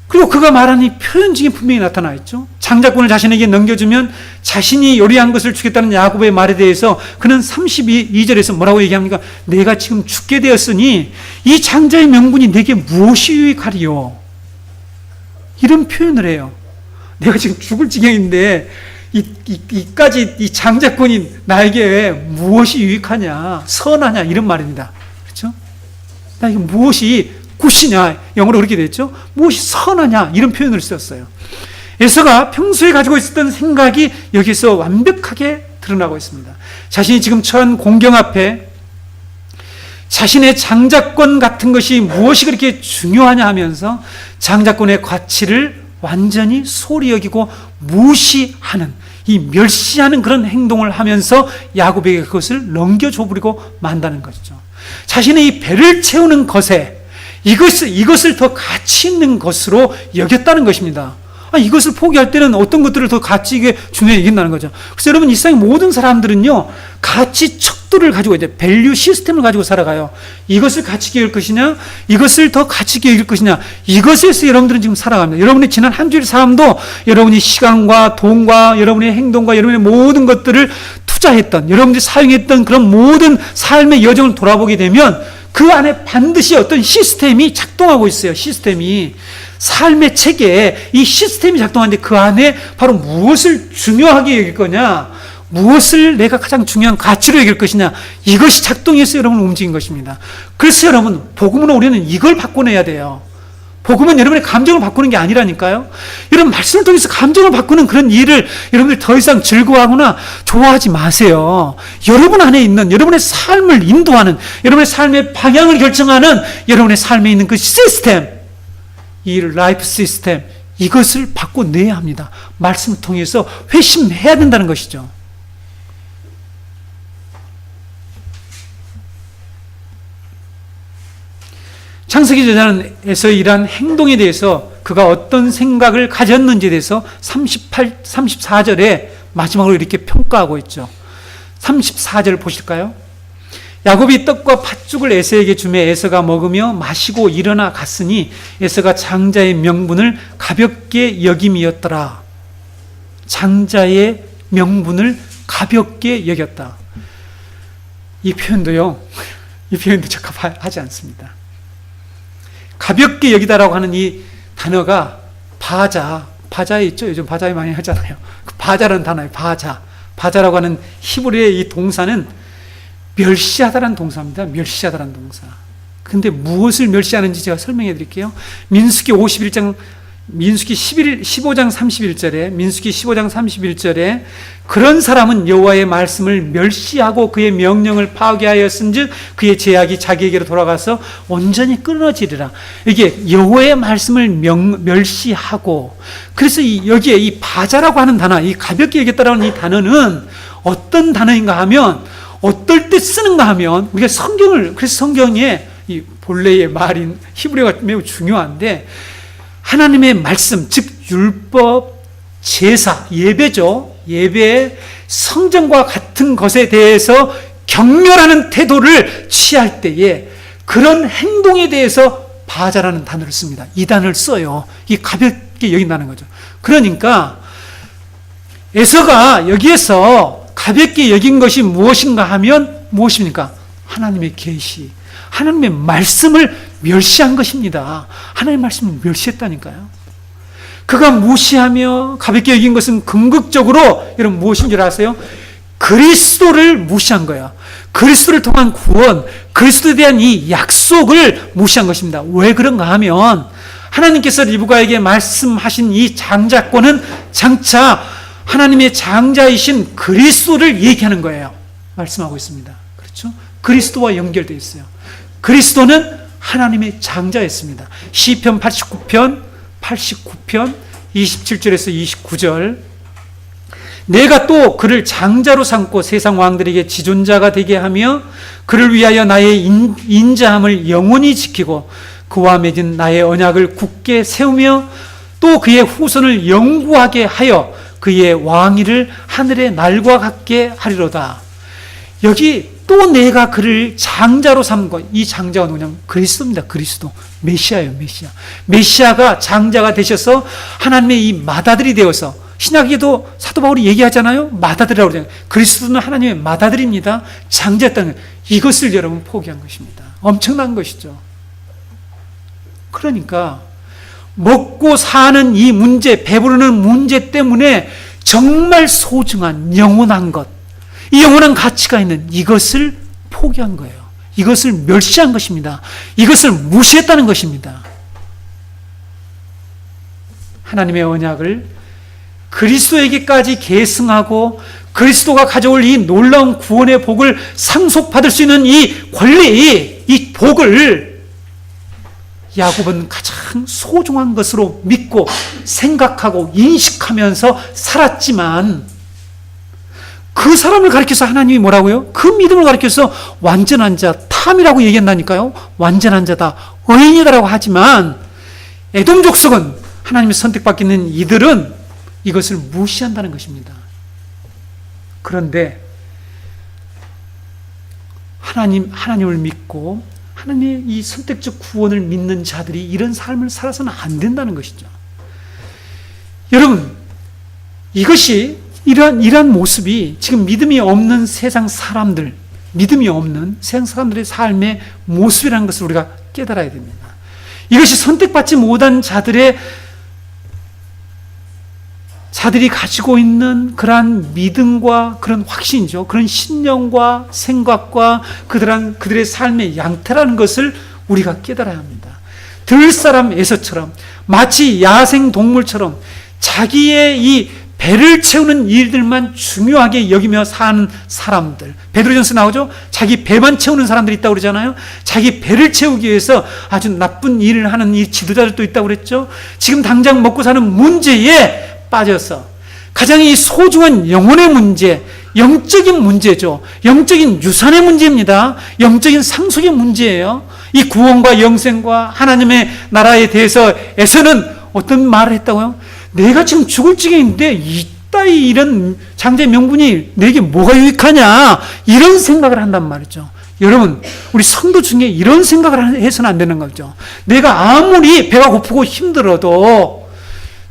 그리고 그가 말한 이 표현 중에 분명히 나타나 있죠. 장자권을 자신에게 넘겨주면 자신이 요리한 것을 주겠다는 야곱의 말에 대해서 그는 32절에서 뭐라고 얘기합니까? 내가 지금 죽게 되었으니 이 장자의 명분이 내게 무엇이 유익하리요? 이런 표현을 해요. 내가 지금 죽을 지경인데 이까지 이 장자권이 나에게 무엇이 유익하냐, 선하냐, 이런 말입니다. 그렇죠? 나에게 무엇이 굿이냐, 영어로 그렇게 됐죠. 무엇이 선하냐, 이런 표현을 썼어요. 에서가 평소에 가지고 있었던 생각이 여기서 완벽하게 드러나고 있습니다. 자신이 지금 처한 공경 앞에 자신의 장자권 같은 것이 무엇이 그렇게 중요하냐 하면서 장자권의 가치를 완전히 소홀히 여기고 무시하는, 이 멸시하는 그런 행동을 하면서 야곱에게 그것을 넘겨줘버리고 만다는 것이죠. 자신의 이 배를 채우는 것에 이것을 더 가치 있는 것으로 여겼다는 것입니다. 이것을 포기할 때는 어떤 것들을 더 가치 있게 중요하게 여긴다는 거죠. 그래서 여러분, 이 세상의 모든 사람들은요, 가치 척도를 가지고 이제 밸류 시스템을 가지고 살아가요. 이것을 가치 있게 여길 것이냐, 이것을 더 가치 있게 여길 것이냐, 이것에서 여러분들은 지금 살아갑니다. 여러분의 지난 한 주일 삶도 여러분이 시간과 돈과 여러분의 행동과 여러분의 모든 것들을 투자했던, 여러분들이 사용했던 그런 모든 삶의 여정을 돌아보게 되면 그 안에 반드시 어떤 시스템이 작동하고 있어요. 시스템이. 삶의 체계에 이 시스템이 작동하는데 그 안에 바로 무엇을 중요하게 여길 거냐, 무엇을 내가 가장 중요한 가치로 여길 것이냐, 이것이 작동해서 여러분을 움직인 것입니다. 그래서 여러분, 복음으로 우리는 이걸 바꿔내야 돼요. 복음은 여러분의 감정을 바꾸는 게 아니라니까요. 여러분, 말씀을 통해서 감정을 바꾸는 그런 일을 여러분들 더 이상 즐거워하거나 좋아하지 마세요. 여러분 안에 있는, 여러분의 삶을 인도하는, 여러분의 삶의 방향을 결정하는 여러분의 삶에 있는 그 시스템, 이 라이프 시스템, 이것을 바꿔내야 합니다. 말씀을 통해서 회심해야 된다는 것이죠. 창세기 저자는 에서의 이러한 행동에 대해서 그가 어떤 생각을 가졌는지에 대해서 34절에 마지막으로 이렇게 평가하고 있죠. 34절 보실까요? 야곱이 떡과 팥죽을 에서에게 주매 에서가 먹으며 마시고 일어나 갔으니 에서가 장자의 명분을 가볍게 여김이었더라. 장자의 명분을 가볍게 여겼다. 이 표현도 적합하지 않습니다. 가볍게 여기다라고 하는 이 단어가 바자에 있죠. 요즘 바자에 많이 하잖아요. 그 바자라는 단어예요. 바자라고 하는 히브리의 이 동사는 멸시하다라는 동사입니다. 멸시하다라는 동사. 근데 무엇을 멸시하는지 제가 설명해 드릴게요. 민수기 15장 31절에 그런 사람은 여호와의 말씀을 멸시하고 그의 명령을 파괴하였은즉 그의 제약이 자기에게로 돌아가서 온전히 끊어지리라. 이게 여호와의 말씀을 멸시하고, 그래서 여기에 이 바자라고 하는 단어, 이 가볍게 여겼다라는 이 단어는 어떤 단어인가 하면, 어떨 때 쓰는가 하면, 우리가 그래서 성경에 이 본래의 말인 히브리어가 매우 중요한데, 하나님의 말씀, 즉 율법, 제사, 예배죠. 예배, 성전과 같은 것에 대해서 경멸하는 태도를 취할 때에 그런 행동에 대해서 바자라는 단어를 씁니다. 이 단어를 써요. 이 가볍게 여긴다는 거죠. 그러니까 에서가 여기에서 가볍게 여긴 것이 무엇인가 하면 무엇입니까? 하나님의 계시, 하나님의 말씀을 멸시한 것입니다. 하나님의 말씀을 멸시했다니까요. 그가 무시하며 가볍게 여긴 것은 궁극적으로 여러분 무엇인 줄 아세요? 그리스도를 무시한 거예요. 그리스도를 통한 구원, 그리스도에 대한 이 약속을 무시한 것입니다. 왜 그런가 하면 하나님께서 리브가에게 말씀하신 이 장자권은 장차 하나님의 장자이신 그리스도를 얘기하는 거예요. 말씀하고 있습니다. 그렇죠? 그리스도와 연결되어 있어요. 그리스도는 하나님의 장자였습니다. 시편 89편 27절에서 29절, 내가 또 그를 장자로 삼고 세상 왕들에게 지존자가 되게 하며 그를 위하여 나의 인자함을 영원히 지키고 그와 맺은 나의 언약을 굳게 세우며 또 그의 후손을 영구하게 하여 그의 왕위를 하늘의 날과 같게 하리로다. 여기 또 내가 그를 장자로 삼고, 이 장자가 누구냐면 그리스도입니다. 그리스도. 메시아예요. 메시아가 장자가 되셔서 하나님의 이 맏아들이 되어서, 신약에도 사도 바울이 얘기하잖아요. 맏아들이라고 그러잖아요. 그리스도는 하나님의 맏아들입니다. 장자였다는 거예요. 이것을 여러분 포기한 것입니다. 엄청난 것이죠. 그러니까 먹고 사는 이 문제, 배부르는 문제 때문에 정말 소중한 영원한 것, 이 영원한 가치가 있는 이것을 포기한 거예요. 이것을 멸시한 것입니다. 이것을 무시했다는 것입니다. 하나님의 언약을 그리스도에게까지 계승하고 그리스도가 가져올 이 놀라운 구원의 복을 상속받을 수 있는 이 권리, 이 복을 야곱은 가장 소중한 것으로 믿고 생각하고 인식하면서 살았지만, 그 사람을 가리켜서 하나님이 뭐라고요? 그 믿음을 가리켜서 완전한 자, 탐이라고 얘기한다니까요. 완전한 자다, 의인이다라고 하지만 에돔 족속은 하나님의 선택받고 있는 이들은 이것을 무시한다는 것입니다. 그런데 하나님을 믿고 하나님의 이 선택적 구원을 믿는 자들이 이런 삶을 살아서는 안 된다는 것이죠. 여러분, 이것이 이러한 모습이 지금 믿음이 없는 세상 사람들, 믿음이 없는 세상 사람들의 삶의 모습이라는 것을 우리가 깨달아야 됩니다. 이것이 선택받지 못한 자들이 가지고 있는 그러한 믿음과 그런 확신이죠. 그런 신념과 생각과 그들의 삶의 양태라는 것을 우리가 깨달아야 합니다. 들사람 에서처럼 마치 야생 동물처럼 자기의 이 배를 채우는 일들만 중요하게 여기며 사는 사람들. 베드로전서 나오죠? 자기 배만 채우는 사람들이 있다고 그러잖아요. 자기 배를 채우기 위해서 아주 나쁜 일을 하는 이 지도자들도 있다고 그랬죠. 지금 당장 먹고 사는 문제에 빠져서 가장 이 소중한 영혼의 문제, 영적인 문제죠. 영적인 유산의 문제입니다. 영적인 상속의 문제예요. 이 구원과 영생과 하나님의 나라에 대해서에서는 어떤 말을 했다고요? 내가 지금 죽을 지경인데 이따위 이런 장자의 명분이 내게 뭐가 유익하냐, 이런 생각을 한단 말이죠. 여러분, 우리 성도 중에 이런 생각을 해서는 안 되는 거죠. 내가 아무리 배가 고프고 힘들어도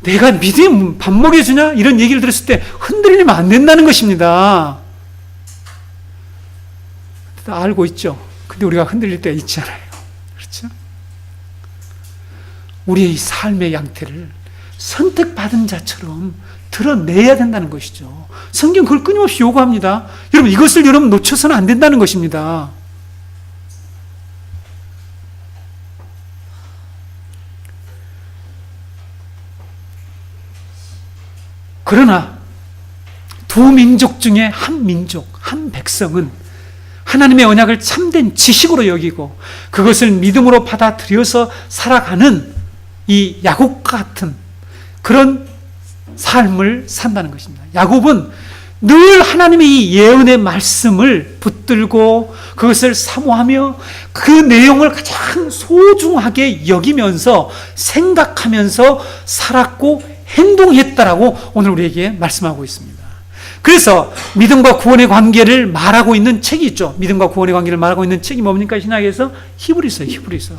내가 믿음이 밥 먹여주냐, 이런 얘기를 들었을 때 흔들리면 안 된다는 것입니다. 다 알고 있죠. 근데 우리가 흔들릴 때가 있잖아요. 그렇죠? 우리의 삶의 양태를 선택받은 자처럼 드러내야 된다는 것이죠. 성경 그걸 끊임없이 요구합니다. 여러분, 이것을 여러분 놓쳐서는 안 된다는 것입니다. 그러나 두 민족 중에 한 민족, 한 백성은 하나님의 언약을 참된 지식으로 여기고 그것을 믿음으로 받아들여서 살아가는 이 야곱 같은 그런 삶을 산다는 것입니다. 야곱은 늘 하나님의 이 예언의 말씀을 붙들고 그것을 사모하며 그 내용을 가장 소중하게 여기면서 생각하면서 살았고 행동했다라고 오늘 우리에게 말씀하고 있습니다. 그래서 믿음과 구원의 관계를 말하고 있는 책이 있죠. 믿음과 구원의 관계를 말하고 있는 책이 뭡니까? 신약에서 히브리서예요. 히브리서.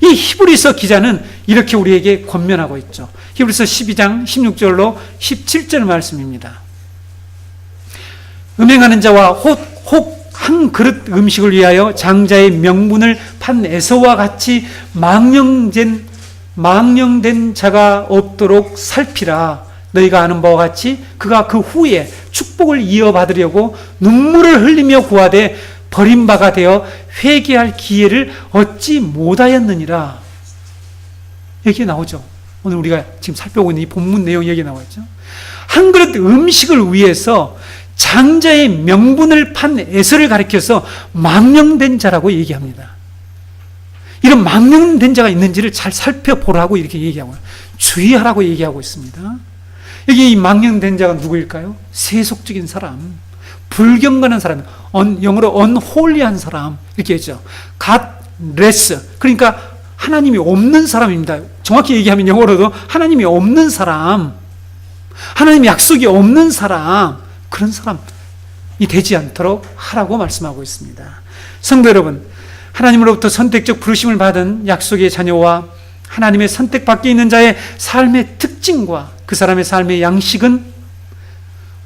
이 히브리서 기자는 이렇게 우리에게 권면하고 있죠. 히브리서 12장 16절로 17절 말씀입니다. 음행하는 자와 혹 한 그릇 음식을 위하여 장자의 명분을 판 에서와 같이 망령된 자가 없도록 살피라. 너희가 아는 바와 같이 그가 그 후에 축복을 이어받으려고 눈물을 흘리며 구하되 버림바가 되어 회개할 기회를 얻지 못하였느니라. 여기에 나오죠. 오늘 우리가 지금 살펴보고 있는 이 본문 내용이 여기에 나와있죠. 한 그릇 음식을 위해서 장자의 명분을 판 에서를 가리켜서 망령된 자라고 얘기합니다. 이런 망령된 자가 있는지를 잘 살펴보라고 이렇게 얘기하고 주의하라고 얘기하고 있습니다. 여기 이 망령된 자가 누구일까요? 세속적인 사람, 불경건한 사람, 영어로 unholy한 사람 이렇게 했죠. godless, 그러니까 하나님이 없는 사람입니다. 정확히 얘기하면 영어로도 하나님이 없는 사람, 하나님 약속이 없는 사람, 그런 사람이 되지 않도록 하라고 말씀하고 있습니다. 성도 여러분, 하나님으로부터 선택적 부르심을 받은 약속의 자녀와 하나님의 선택 밖에 있는 자의 삶의 특징과 그 사람의 삶의 양식은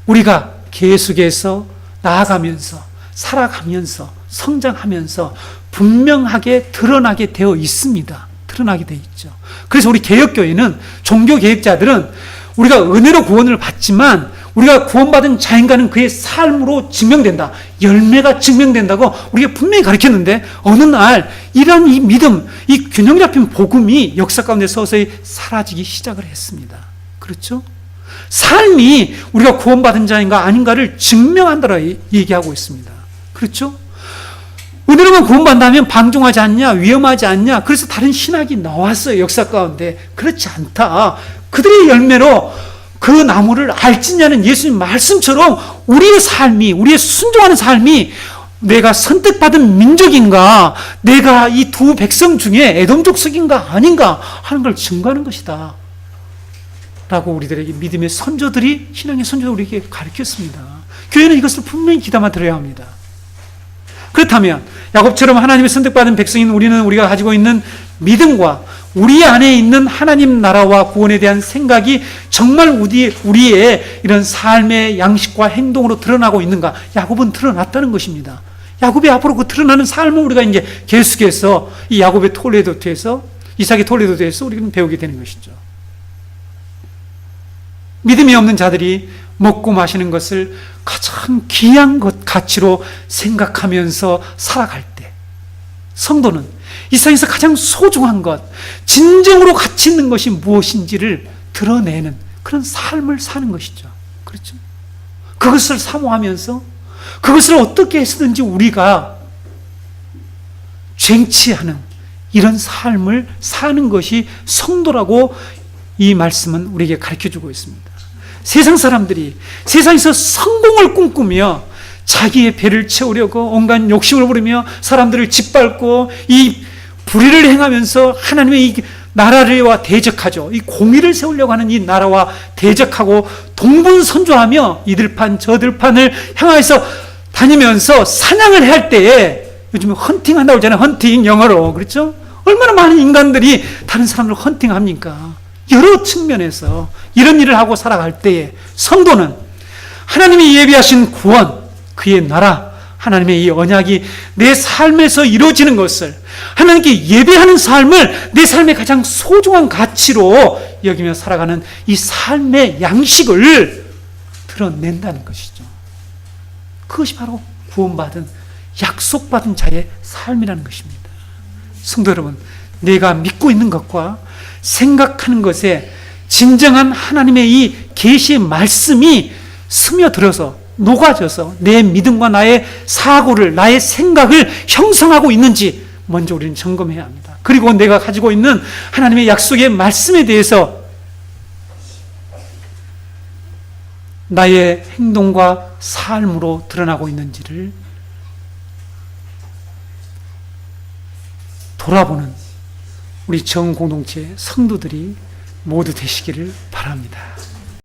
우리가 계속해서 나아가면서 살아가면서 성장하면서 분명하게 드러나게 되어 있습니다. 드러나게 되어 있죠. 그래서 우리 개혁교회는, 종교개혁자들은 우리가 은혜로 구원을 받지만 우리가 구원받은 자인가는 그의 삶으로 증명된다, 열매가 증명된다고 우리가 분명히 가르쳤는데 어느 날 이런 이 믿음, 이 균형 잡힌 복음이 역사 가운데 서서히 사라지기 시작을 했습니다. 그렇죠? 삶이 우리가 구원받은 자인가 아닌가를 증명한다고 얘기하고 있습니다. 그렇죠? 은혜로만 구원받는다면 방종하지 않냐, 위험하지 않냐, 그래서 다른 신학이 나왔어요, 역사 가운데. 그렇지 않다. 그들의 열매로 그 나무를 알지냐는 예수님 말씀처럼 우리의 삶이, 우리의 순종하는 삶이 내가 선택받은 민족인가, 내가 이 두 백성 중에 에돔 족속인가 아닌가 하는 걸 증거하는 것이다. 라고 우리들에게 믿음의 선조들이, 신앙의 선조들이 우리에게 가르쳤습니다. 교회는 이것을 분명히 귀담아 들어야 합니다. 그렇다면 야곱처럼 하나님의 선택받은 백성인 우리는 우리가 가지고 있는 믿음과 우리 안에 있는 하나님 나라와 구원에 대한 생각이 정말 우리의 이런 삶의 양식과 행동으로 드러나고 있는가? 야곱은 드러났다는 것입니다. 야곱이 앞으로 그 드러나는 삶을 우리가 이제 계속해서 이 야곱의 톨레도트에서, 이삭의 톨레도트에서 우리는 배우게 되는 것이죠. 믿음이 없는 자들이 먹고 마시는 것을 가장 귀한 것 가치로 생각하면서 살아갈 때, 성도는 이 세상에서 가장 소중한 것, 진정으로 가치 있는 것이 무엇인지를 드러내는 그런 삶을 사는 것이죠. 그렇죠? 그것을 사모하면서 그것을 어떻게 해서든지 우리가 쟁취하는 이런 삶을 사는 것이 성도라고 이 말씀은 우리에게 가르쳐주고 있습니다. 세상 사람들이 세상에서 성공을 꿈꾸며 자기의 배를 채우려고 온갖 욕심을 부리며 사람들을 짓밟고 이 불의를 행하면서 하나님의 이 나라와 대적하죠. 이 공의를 세우려고 하는 이 나라와 대적하고 동분선조하며 이들판 저들판을 향해서 다니면서 사냥을 할 때에, 요즘에 헌팅 한다고 하잖아요. 헌팅, 영어로. 그렇죠? 얼마나 많은 인간들이 다른 사람을 헌팅합니까? 여러 측면에서 이런 일을 하고 살아갈 때에 성도는 하나님이 예비하신 구원, 그의 나라, 하나님의 이 언약이 내 삶에서 이루어지는 것을, 하나님께 예배하는 삶을 내 삶의 가장 소중한 가치로 여기며 살아가는 이 삶의 양식을 드러낸다는 것이죠. 그것이 바로 구원받은, 약속받은 자의 삶이라는 것입니다. 성도 여러분, 내가 믿고 있는 것과 생각하는 것에 진정한 하나님의 이 계시의 말씀이 스며들어서 녹아져서 내 믿음과 나의 사고를, 나의 생각을 형성하고 있는지 먼저 우리는 점검해야 합니다. 그리고 내가 가지고 있는 하나님의 약속의 말씀에 대해서 나의 행동과 삶으로 드러나고 있는지를 돌아보는 우리 정공동체 성도들이 모두 되시기를 바랍니다.